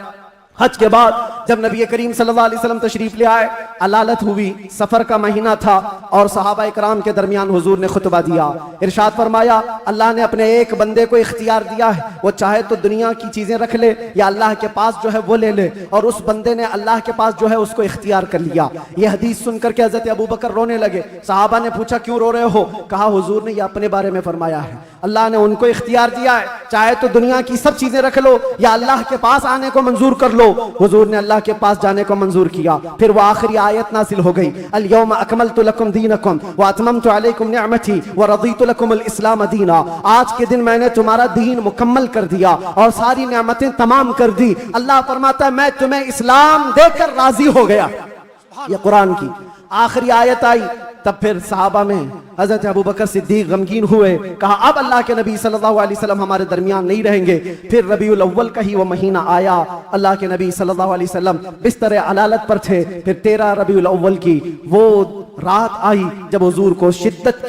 हज के बाद जब नबी करीम सल्लल्लाहु अलैहि वसल्लम तशरीफ ले आए, अलालत हुई, सफर का महीना था और सहाबा इकराम के दरमियान हुजूर ने खुतबा दिया। इरशाद फरमाया, अल्लाह ने अपने एक बंदे को इख्तियार दिया है, वो चाहे तो दुनिया की चीजें रख ले या अल्लाह के पास जो है वो ले ले, और उस बंदे ने अल्लाह के पास जो है उसको इख्तियार कर लिया। ये हदीस सुनकर के हजरत अबू बकर रोने लगे। सहाबा ने पूछा, क्यों रो रहे हो? कहा, हुजूर ने ये अपने बारे में फरमाया है, अल्लाह ने उनको इख्तियार दिया है, चाहे तो दुनिया की सब चीजें रख लो या अल्लाह के पास आने को मंजूर कर लो। हुजूर ने अल्लाह के पास जाने को मंजूर किया। फिर वो आखिरी आयत नाजिल हो गई, अल यौम अकमलतु लकुम दीनकुम व अतममतु अलैकुम निअमती व रदीतु लकुमुल इस्लाम दीना। आज के दिन मैंने तुम्हारा दीन मुकम्मल कर दिया और सारी नेमतें तमाम कर दी। अल्लाह फरमाता है, मैं तुम्हें इस्लाम देकर राजी हो गया। ये कुरान की आखिरी आयत आई। तब फिर सहाबा में हजरत अबू बकर सिद्दीक गमगीन हुए, कहा अब अल्लाह के नबी सल्लल्लाहु अलैहि वसल्लम हमारे दरमियान नहीं रहेंगे। फिर रबीउल अव्वल का ही वो महीना आया, अल्लाह के नबी सल्लल्लाहु अलैहि वसल्लम बिस्तर अलालत पर थे। फिर 13 रबीउल अव्वल की वो रात आई जब हुजूर को शिद्दत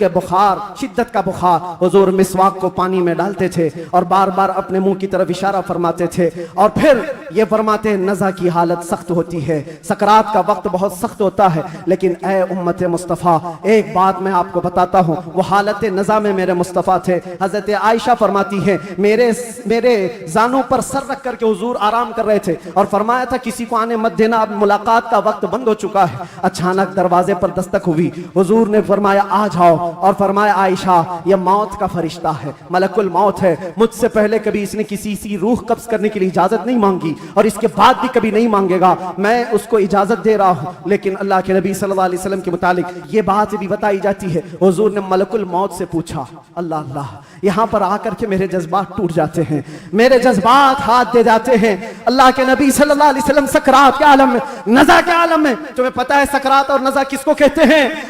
का बुखार, हुजूर मिसवाक को पानी में डालते थे और बार बार अपने मुंह की तरफ इशारा फरमाते थे और फिर ये फरमाते, नज़ा की हालत सख्त होती है, सकरात का वक्त बहुत सख्त होता है, लेकिन ए उम्मत मुस्तफ़ा, एक बात मैं आपको बताता हूँ, वो हालत नज़ा में मेरे मुस्तफ़ा थे। हजरत आयशा फरमाती है, मेरे जानों पर सर रख करके हुजूर आराम कर रहे थे और फरमाया था, किसी को आने मत देना, अब मुलाकात का वक्त बंद हो चुका है। अचानक दरवाजे पर दस्तक हुई, हुजूर ने फरमाया, आ जाओ, और फरमाया, आयशा, यह मौत का फरिश्ता है, मलकुल मौत है, मुझसे पहले कभी इसने किसी की रूह कब्ज करने के लिए इजाजत नहीं मांगी और इसके बाद भी कभी नहीं मांगेगा, मैं उसको इजाजत दे रहा हूं। लेकिन अल्लाह के नबी सल्लल्लाहु अलैहि वसल्लम के मुतालिक ये बात भी बताई जाती है, हुजूर ने मलकुल मौत से पूछा। अल्लाह अल्लाह, यहां पर आकर के मेरे जज्बात टूट जाते हैं, मेरे जज्बात हाथ दे जाते हैं। अल्लाह के नबी सल्लल्लाहु अलैहि वसल्लम सकरात के आलम में, नज़ा के आलम में, तुम्हें पता है सकरात और नज़ा किसको कहते हैं?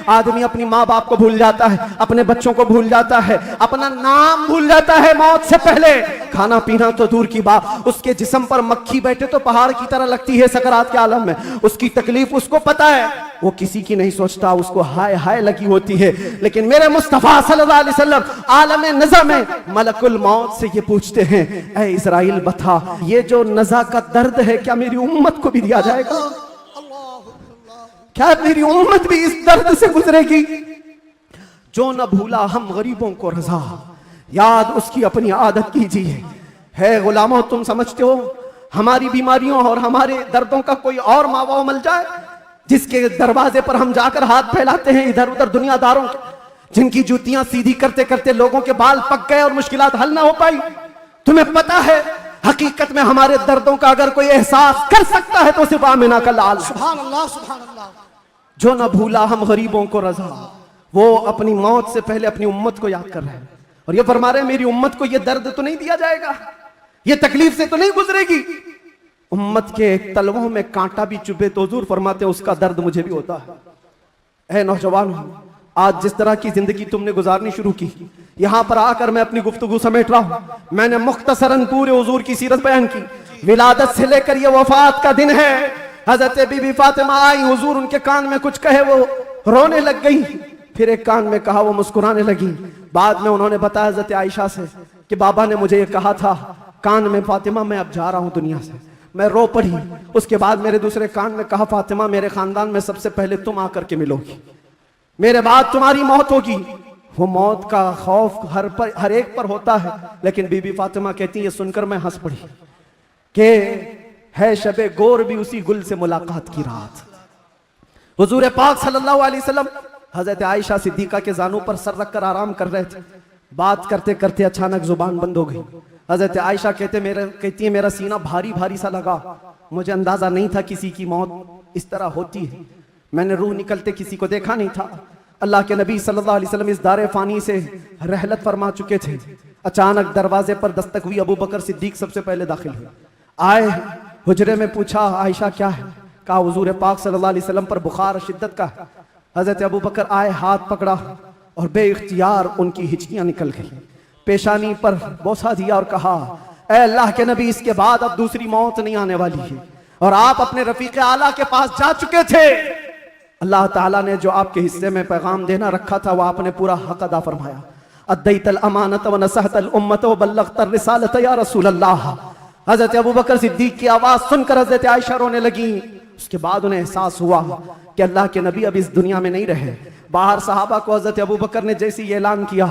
आदमी अपनी माँ बाप को भूल जाता है, अपने बच्चों को भूल जाता है, अपना नाम भूल जाता है मौत से पहले, खाना पीना तो दूर की बात, उसके जिस्म पर मक्खी बैठे तो पहाड़ की तरह लगती है सकरात के आलम में। उसकी तकलीफ उसको पता है, वो किसी की नहीं सोचता, उसको हाय हाय लगी होती है। लेकिन मेरे मुस्तफा सल्लल्लाहु अलैहि वसल्लम आलम नज़ा में मलकुल मौत से ये पूछते हैं, ऐ इज़राइल बता, ये जो नज़ा का दर्द है क्या मेरी उम्मत को भी दिया जाएगा? क्या मेरी उम्मत भी इस दर्द से गुजरेगी? जो न भूला हम गरीबों को रजा, याद उसकी अपनी आदत कीजिए। है गुलामों, तुम समझते हो हमारी बीमारियों और हमारे दर्दों का कोई और मावा मिल जाए जिसके दरवाजे पर हम जाकर हाथ फैलाते हैं इधर उधर दुनियादारों के, जिनकी जूतियां सीधी करते करते लोगों के बाल पक गए और मुश्किलात हल ना हो पाई? तुम्हें पता है हकीकत में हमारे दर्दों का अगर कोई एहसास कर सकता है तो सिर्फ आमिना का लाल। सुभान अल्लाह, सुभान अल्लाह। जो न भूला हम गरीबों को रजा, वो अपनी मौत से पहले अपनी उम्मत को याद कर रहे हैं और ये फरमा रहे हैं, मेरी उम्मत को ये दर्द तो नहीं दिया जाएगा, ये तकलीफ से तो नहीं गुजरेगी। उम्मत के तलवों में कांटा भी चुभे तो हुजूर फरमाते हैं, उसका दर्द मुझे भी होता है। ऐ नौजवान, आज जिस तरह की जिंदगी तुमने गुजारनी शुरू की, यहां पर आकर मैं अपनी गुफ्तगू समेट रहा हूं। मैंने मुख्तसरन पूरे हुजूर की सीरत बयान की। विलादत से लेकर ये वफात का दिन है, हजरत बीबी फातिमा आई, हुजूर उनके कान में कुछ कहे, वो रोने लग गई, फिर एक कान में कहा, वो मुस्कुराने लगी। बाद में उन्होंने बताया हजरत आयशा से कि बाबा ने मुझे ये कहा था कान में, फातिमा मैं अब जा रहा हूं दुनिया से। मैं रो पड़ी। उसके बाद मेरे दूसरे कान में कहा, फातिमा मेरे खानदान में सबसे पहले तुम आकर के मिलोगी, मेरे बाद तुम्हारी मौत होगी। वो मौत का खौफ हर एक पर होता है, लेकिन बीबी फातिमा कहती है, सुनकर मैं हंस पड़ी कि है शबे गोर भी उसी गुल से मुलाकात की रात। हुजूर पाक सल्लल्लाहु अलैहि वसल्लम हजरत आयशा सिद्दीका के जानों पर सर रखकर आराम कर रहे थे। बात करते करते अचानक जुबान बंद हो गई। हजरत आयशा कहती है मेरा सीना भारी भारी सा लगा, मुझे अंदाजा नहीं था किसी की मौत इस तरह होती है, मैंने रूह निकलते किसी को देखा नहीं था। अल्लाह के नबी सल्लल्लाहु अलैहि वसल्लम इस दारे फानी से रहलत फरमा चुके थे। अचानक दरवाजे पर दस्तक हुई, अबू बकर सिद्दीक सबसे पहले दाखिल हुए। आए, हुजरे में पूछा, आयशा क्या है? कहा हुजूर पाक सल्लल्लाहु अलैहि वसल्लम पर बुखार शिद्दत का है। हजरत अबू बकर आए, हाथ पकड़ा और बेइख्तियार उनकी हिचकियां निकल गई, पेशानी पर बोसा दिया और कहा, ऐ अल्लाह के नबी, इसके बाद अब दूसरी मौत नहीं आने वाली है और आप अपने रफीक आला के पास जा चुके थे। अल्लाह ताला ने जो आपके हिस्से में पैगाम देना रखा था, वह आपने पूरा हक अदा फरमाया। अद्दैतल अमानत व नसहतल उम्मत व बल्लगतर रिसालत या रसूल अल्लाह। हजरत अबू बकर सिद्दीक की आवाज सुनकर हजरत आयशा रोने लगी। उसके बाद उन्हें एहसास हुआ कि अल्लाह के नबी अब इस दुनिया में नहीं रहे। बाहर सहाबा को हजरत अबू बकर ने जैसे ही ऐलान किया,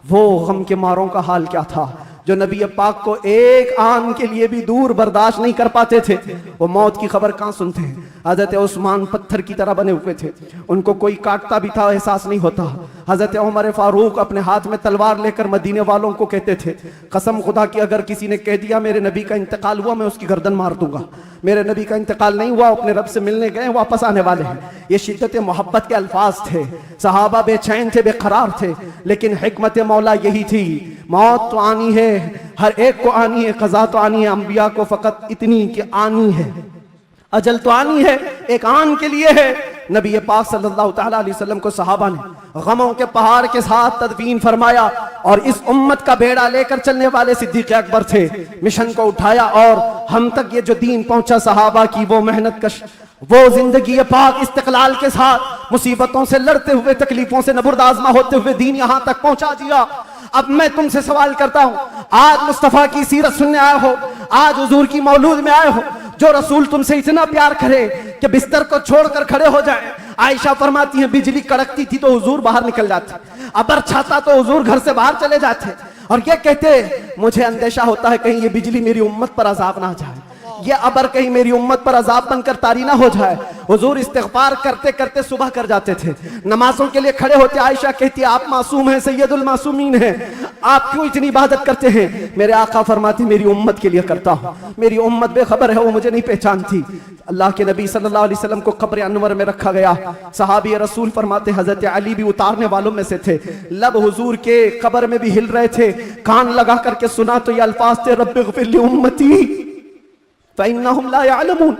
वो गम के मारों का हाल क्या था, जो नबी पाक को एक आन के लिए भी दूर बर्दाश्त नहीं कर पाते थे, वो मौत की खबर कहाँ सुनते हैं। हजरत उस्मान पत्थर की तरह बने हुए थे, उनको कोई काटता भी था एहसास नहीं होता। हजरत उमर फारूक अपने हाथ में तलवार लेकर मदीने वालों को कहते थे, कसम खुदा की अगर किसी ने कह दिया मेरे नबी का इंतकाल हुआ, मैं उसकी गर्दन मार दूंगा। मेरे नबी का इंतकाल नहीं हुआ, अपने रब से मिलने गए, वापस आने वाले हैं। ये शिद्दत मोहब्बत के अल्फाज थे। सहाबा बेचैन थे, बेकरार थे, लेकिन हिकमत मौला यही थी, मौत तो आनी है, हर एक को आनी है, कज़ा तो आनी है, अंबिया को फकत इतनी कि आनी है, अजल तो आनी है, एक आन के लिए है। नबी पाक सल्लल्लाहु तआला अलैहि वसल्लम को सहाबा ने गमों के पहाड़ के साथ तदफीन फरमाया और इस उम्मत का बेड़ा लेकर चलने वाले सिद्दीक अकबर थे। मिशन को उठाया और हम तक ये जो दीन पहुंचा, सहाबा की वो मेहनत कश, वो जिंदगी पाक इस्तिकलाल के साथ मुसीबतों से लड़ते हुए, तकलीफों से नबुर्द आज़मा होते हुए दीन यहां तक पहुंचा दिया। अब मैं तुमसे सवाल करता हूं, आज मुस्तफा की सीरत सुनने आए हो, आज हुजूर की मौलूद में आए हो, जो रसूल तुमसे इतना प्यार करे कि बिस्तर को छोड़कर खड़े हो जाए। आयशा फरमाती है बिजली कड़कती थी तो हुजूर बाहर निकल जाते, अबर छाता तो हुजूर घर से बाहर चले जाते और ये कहते मुझे अंदेशा होता है कहीं ये बिजली मेरी उम्मत पर अजाब ना जाए, ये अबर कहीं मेरी उम्मत पर अजाब बनकर तारी ना हो जाए। हुजूर इस्तिग़फ़ार करते करते सुबह कर जाते थे, नमाजों के लिए खड़े होते। आयशा कहती आप मासूम हैं, सैयदुल मासूमीन हैं, आप क्यों इतनी इबादत करते हैं? मेरे आका फरमाते मेरी उम्मत के लिए करता हूं, मेरी उम्मत बेखबर है, वो मुझे नहीं पहचानती। अल्लाह के नबी सल्लल्लाहु अलैहि वसल्लम को कब्र अनवर में रखा गया। सहाबी रसूल फरमाते हजरत अली भी उतारने वालों में से थे। लब हुजूर के कब्र में भी हिल रहे थे, कान लगा करके सुना तो ये अल्फाज थे, रब्बिग़फ़िर ली उम्मती फ़इन्नहुम ला यअलमून,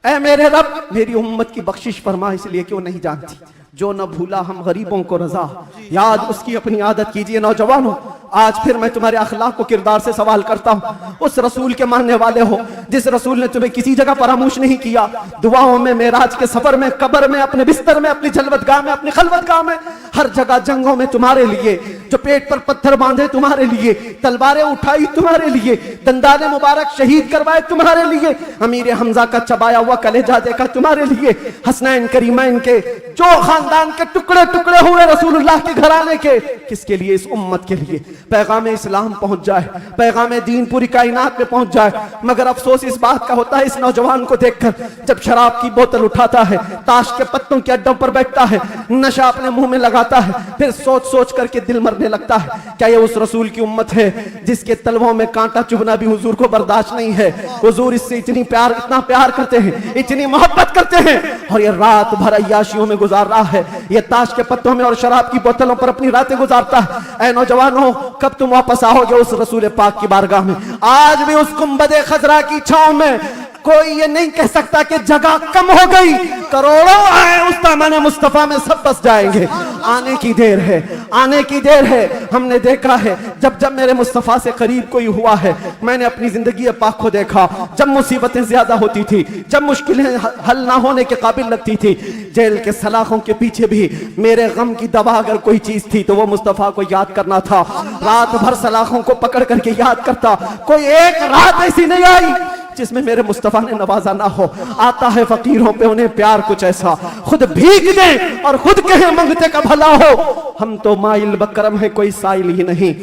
ऐ मेरे रब मेरी उम्मत की बख्शिश फरमा, इसलिए क्यों नहीं जानती। जो न भूला हम गरीबों को रजा, याद उसकी अपनी आदत कीजिए। नौजवानों, आज फिर मैं तुम्हारे अखलाक को किरदार से सवाल करता हूँ। उस रसूल के मानने वाले हो जिस रसूल ने तुम्हें किसी जगह फरामोश नहीं किया, दुआओं में, मेराज के सफर में, कब्र में, अपने बिस्तर में, अपनी जलवतगाह में, अपनी खलवतगाह में, हर जगह जंगों में तुम्हारे लिए, जो पेट पर पत्थर बांधे तुम्हारे लिए, तलवारें उठाई तुम्हारे लिए, दंदाने मुबारक शहीद करवाए तुम्हारे लिए, अमीर हमजा का चबाया हुआ कलेजा देखा तुम्हारे लिए, हसनैन करीमैन के जो खानदान के टुकड़े टुकड़े हुए रसूलुल्लाह के घराने के, किसके लिए? इस उम्मत के लिए पैगाम इस्लाम पहुंच जाए, पैगाम दीन पूरी कायनात में पहुंच जाए। मगर अफसोस इस बात का होता है इस नौजवान को देखकर, जब शराब की बोतल उठाता है, ताश के पत्तों के अड्डों पर बैठता है, नशा अपने मुंह में लगाता है, फिर सोच सोच करके दिल मरने लगता है। क्या ये उस रसूल की उम्मत है जिसके तलवों में कांटा चुभना भी हुजूर को बर्दाश्त नहीं है? हुजूर इससे इतनी प्यार, इतना प्यार करते हैं, इतनी मोहब्बत करते हैं, और ये रात भर अय्याशियों में गुजार रहा है, ये ताश के पत्तों में और शराब की बोतलों पर अपनी रातें गुजारता है। ऐ नौजवानों, कब तुम वापस आओगे उस रसूल पाक की बारगाह में? आज भी उस गुंबदे खजरा की छांव में कोई ये नहीं कह सकता कि जगह कम हो गई, करोड़ों आए उस दामन मुस्तफा में सब बस जाएंगे। आने की देर है, आने की देर है। हमने देखा है जब जब मेरे मुस्तफा से करीब कोई हुआ है, मैंने अपनी जिंदगी पाक को देखा, जब मुसीबतें ज्यादा होती थी, जब मुश्किलें हल ना होने के काबिल लगती थी, जेल के सलाखों के पीछे भी मेरे गम की दवा अगर कोई चीज थी तो वो मुस्तफा को याद करना था। रात भर सलाखों को पकड़ करके याद करता, कोई एक रात ऐसी नहीं आई जिसमें मेरे मुस्तफा ने नवाजा ना हो। आता है फकीरों पे उन्हें प्यार कुछ ऐसा, खुद भीग दे और खुद कहे मंगते का भला हो। हम तो माइल बकरम है, कोई साइल ही नहीं।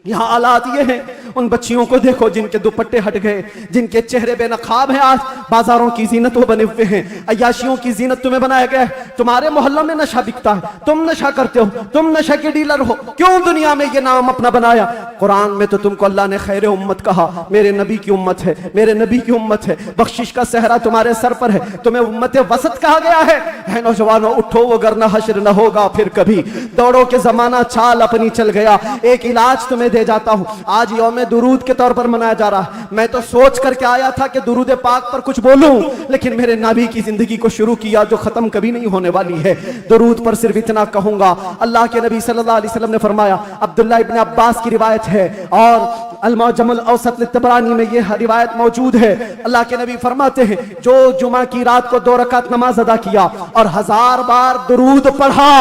यहाँ हालात ये हैं, उन बच्चियों को देखो जिनके दुपट्टे हट गए, जिनके चेहरे बेनकाब हैं, आज बाजारों की जीनत वो बने हुए हैं, अय्याशियों की जीनत तुम्हें बनाया गया है। तुम्हारे मोहल्लों में नशा बिकता है, तुम नशा करते हो, तुम नशा के डीलर हो। क्यों दुनिया में ये नाम अपना बनाया? कुरान में तो तुमको अल्लाह ने खैर उम्मत कहा, मेरे नबी की उम्मत है, मेरे नबी की उम्मत है, बख्शिश का सहरा तुम्हारे सर पर है, तुम्हें उम्मत वसत कहा गया है। नौजवानों उठो, वो वरना हश्र न होगा फिर कभी, दौड़ो के जमाना चाल अपनी चल गया। एक इलाज तुम्हें दे जाता हूं, आज यौम दुरूद के तौर पर मनाया जा रहा है। मैं तो सोच करके आया था कि दुरूद पाक पर कुछ बोलूं, लेकिन मेरे नबी की जिंदगी को शुरू किया जो खत्म कभी नहीं होने वाली है। दुरूद पर सिर्फ इतना कहूंगा, अल्लाह के नबी सल्लल्लाहु अलैहि वसल्लम ने फरमाया, अब्दुल्लाह इब्न अब्बास की रिवायत है और अल-मुअज्जमुल औसत लित-तबरानी में यह रिवायत मौजूद है। अल्लाह के नबी फरमाते हैं, जो जुमा की रात को 2 रकात नमाज अदा किया और 1000 बार दुरूद पढ़ा,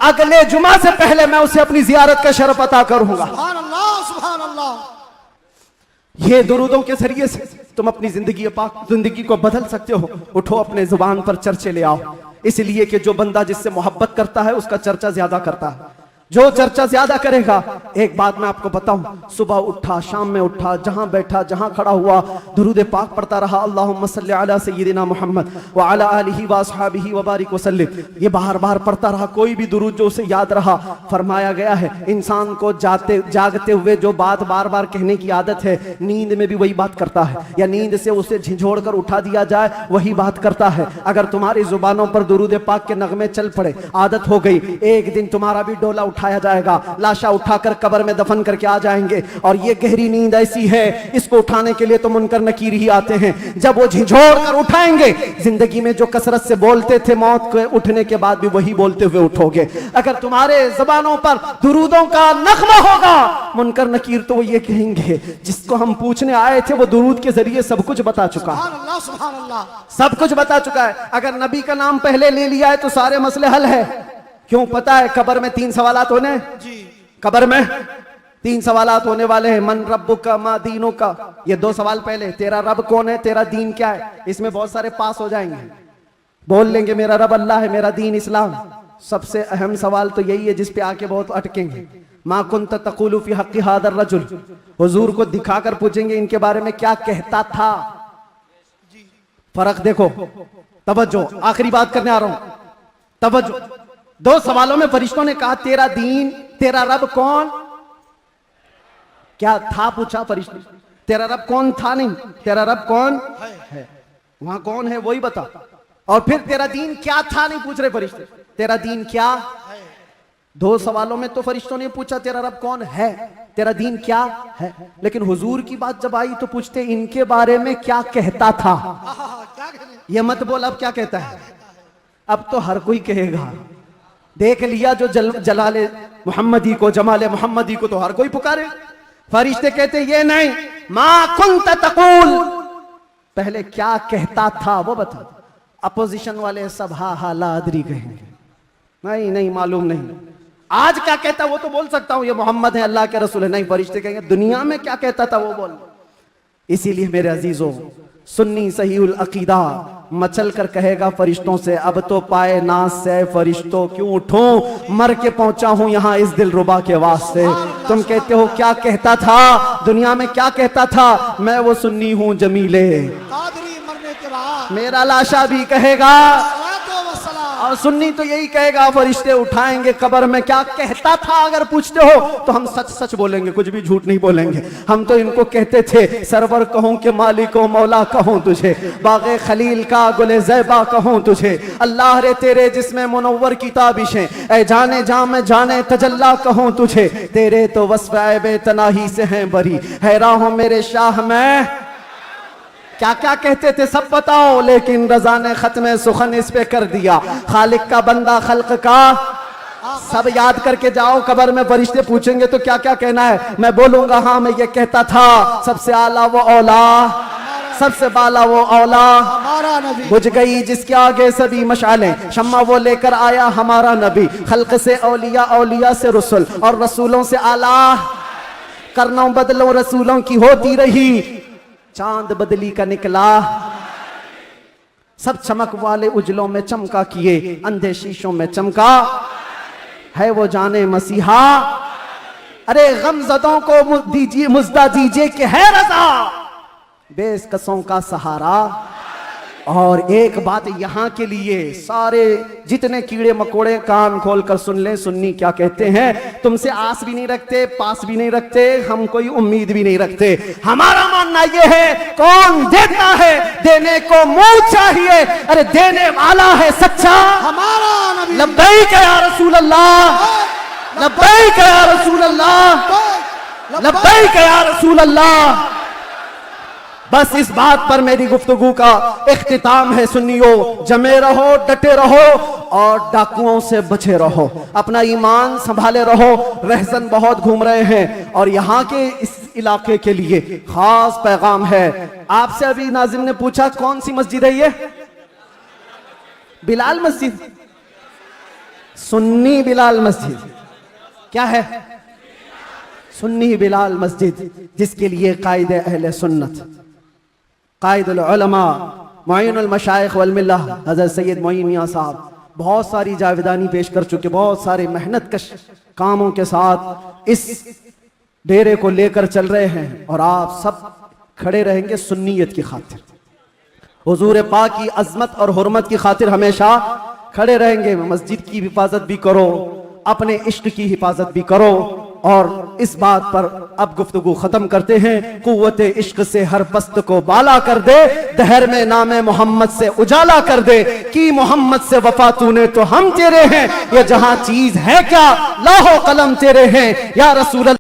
अगले जुमा से पहले मैं उसे अपनी जियारत का शरफ अता करूंगा। सुभान अल्लाह, सुभान अल्लाह। ये दुरूदों के जरिए से तुम अपनी जिंदगी को बदल सकते हो। उठो, अपने जुबान पर चर्चे ले आओ, इसलिए कि जो बंदा जिससे मोहब्बत करता है उसका चर्चा ज्यादा करता है। जो चर्चा ज्यादा करेगा, एक बात मैं आपको बताऊं, सुबह उठा, शाम में उठा, जहां बैठा, जहां खड़ा हुआ, दुरूद पाक पढ़ता रहा, अल्लाहुम्मा सल्ली अला सय्यिदिना मुहम्मद व अला आलिहि व अस्हाबिहि व बारिक वसल्लिम। ये बार बार पढ़ता रहा, कोई भी दुरूद जो उसे याद रहा। फरमाया गया है इंसान को जागते हुए जो बात बार बार कहने की आदत है, नींद में भी वही बात करता है, या नींद से उसे झिझोड़ कर उठा दिया जाए वही बात करता है। अगर तुम्हारी जुबानों पर दुरूद पाक के नगमे चल पड़े, आदत हो गई, एक दिन तुम्हारा भी डोला उठाया जाएगा, लाशा उठाकर कब्र में दफन करके आ जाएंगे। और ये गहरी नींद ऐसी है, इसको उठाने के लिए तो मुनकर नकीर ही आते हैं। जब वो झिझोड़ कर उठाएंगे, जिंदगी में जो कसरत से बोलते थे, मौत के उठने के बाद भी वही बोलते हुए उठोगे। अगर तुम्हारे जबानों पर दुरूदों का नगमा होगा, मुनकर नकीर तो वो ये कहेंगे, जिसको हम पूछने आए थे वो दुरूद के जरिए सब कुछ बता चुका है, सुभान अल्लाह, सुभान अल्लाह। सब कुछ बता चुका है। अगर नबी का नाम पहले ले लिया है तो सारे मसले हल है। क्यों? पता है कब्र में 3 सवालात होने, जी कब्र में 3 सवालात होने वाले हैं। मन रब्बुका मा दीनुका, ये 2 सवाल पहले, तेरा रब कौन है, तेरा दीन क्या है। इसमें बहुत सारे पास हो जाएंगे, बोल लेंगे मेरा रब अल्लाह है, मेरा दीन इस्लाम। सबसे अहम सवाल तो यही है जिस पे आके बहुत अटकेंगे। मा कुंत तक़ूलु फी हक़्क़ि हादर रजुल, हुजूर को दिखाकर पूछेंगे इनके बारे में क्या कहता था। फर्क देखो, तवज्जो, आखिरी बात करने आ रहा हूं, तवज्जो। 2 सवालों में फरिश्तों ने कहा तेरा दीन, तेरा रब कौन, क्या था पूछा फरिश्ते, तेरा रब कौन था नहीं, तेरा रब कौन है, वहां कौन है वही बता। और फिर तेरा दीन क्या था नहीं पूछ रहे फरिश्ते, तेरा दीन क्या है। 2 सवालों में तो फरिश्तों ने पूछा तेरा रब कौन है, तेरा दीन क्या है, लेकिन हुजूर की बात जब आई तो पूछते इनके बारे में क्या कहता था। क्या कहने, ये मत बोल अब क्या कहता है, अब तो हर कोई कहेगा। देख लिया जो जलाले मोहम्मदी को, जमाले मोहम्मदी को तो हर कोई पुकारे। फरिश्ते कहते ये नहीं, मा कुंत तक़ूल, पहले क्या कहता था वो बता। अपोजिशन वाले सब हा हा लादरी कहेंगे, नहीं नहीं मालूम नहीं। आज क्या कहता वो तो बोल सकता हूं, ये मोहम्मद है, अल्लाह के रसूल है। नहीं, फरिश्ते कहेंगे दुनिया में क्या कहता था वो बोल। इसीलिए मेरे अजीजों, सुन्नी सहीउल अकीदा मचल कर कहेगा फरिश्तों से, अब तो पाए नाज से फरिश्तों क्यों उठूं, मर के पहुंचा हूं यहां इस दिलरुबा के वास्ते। तुम कहते हो क्या कहता था, दुनिया में क्या कहता था, मैं वो सुन्नी हूं जमीले, कादरी मरने के बाद मेरा लाशा भी कहेगा, सलातो व सलाम। और सुन्नी तो यही कहेगा। फरिश्ते उठाएंगे कब्र में, क्या कहता था अगर पूछते हो तो हम सच सच बोलेंगे, कुछ भी झूठ नहीं बोलेंगे। हम तो इनको कहते थे सरवर कहूं कि मालिको मौला कहूं तुझे, बागे खलील का गुले ज़ैबा कहूं तुझे, अल्लाह रे तेरे जिसमें मुनव्वर की ताबिशें, ऐ जाने जा में जाने तजल्ला कहूं तुझे, तेरे तो वस्फ़ ऐबे तनाही से हैं बरी, हैरान हो मेरे शाह मैं। क्या क्या कहते थे सब बताओ, लेकिन रजा ने खत्म सुखन इस पे कर दिया। खालिक का बंदा खल्क का, सब याद करके जाओ। कब्र में फरिश्ते पूछेंगे तो क्या क्या कहना है, मैं बोलूंगा हाँ मैं ये कहता था, सबसे आला वो औला, सबसे बाला वो औला, हमारा नबी बुझ गई जिसके आगे सभी मशालें, शम्मा वो लेकर आया हमारा नबी, खल्क से औलिया, औलिया से रसूल, और रसूलों से आला, करनों बदलों रसूलों की होती रही, चांद बदली का निकला, सब चमक वाले उजलों में चमका किए, अंधे शीशों में चमका है वो जाने मसीहा। अरे गमजदों को दीजिए मुजदा दीजिए कि है रजा, बेकसों का सहारा। और एक बात यहाँ के लिए, सारे जितने कीड़े मकोड़े कान खोल कर सुन ले, सुन्नी क्या कहते हैं, तुमसे आस भी नहीं रखते, पास भी नहीं रखते, हम कोई उम्मीद भी नहीं रखते। हमारा मानना यह है कौन देता है, देने को मुंह चाहिए, अरे देने वाला है सच्चा हमारा नबी। लब्बैक या रसूल अल्लाह, लब्बैक या रसूल अल्लाह, लब्बैक या रसूल अल्लाह। बस इस बात पर मेरी गुफ्तगू का इख्तिताम है। सुन्नियों, जमे रहो, डटे रहो और डाकुओं से बचे रहो, अपना ईमान संभाले रहो। रहसन बहुत घूम रहे हैं और यहाँ के इस इलाके के लिए खास पैगाम है। आपसे अभी नाजिम ने पूछा कौन सी मस्जिद है ये, बिलाल मस्जिद, सुन्नी बिलाल मस्जिद क्या है, सुन्नी बिलाल मस्जिद, जिसके लिए कायदे अहले सुन्नत, कायदुल उलमा, मुईनुल मशाइख वल मिल्लह हज़रत सैयद मोइन मियां साहब बहुत सारी जावेदानी पेश कर चुके, बहुत सारे मेहनत कश कामों के साथ इस डेरे को लेकर चल रहे हैं। और आप सब खड़े रहेंगे सुन्नियत की खातिर, हुजूर पाक की अजमत और हुर्मत की खातिर हमेशा खड़े रहेंगे। मस्जिद की हिफाजत भी करो, अपने इश्क की हिफाजत भी करो। और इस बात पर अब गुफ्तगू खत्म करते हैं। कुव्वते इश्क से हर पस्त को बाला कर दे, दहर में नामे मोहम्मद से उजाला कर दे, कि मोहम्मद से वफा तूने तो हम तेरे हैं, ये जहां चीज है क्या लाहो कलम तेरे हैं या रसूल।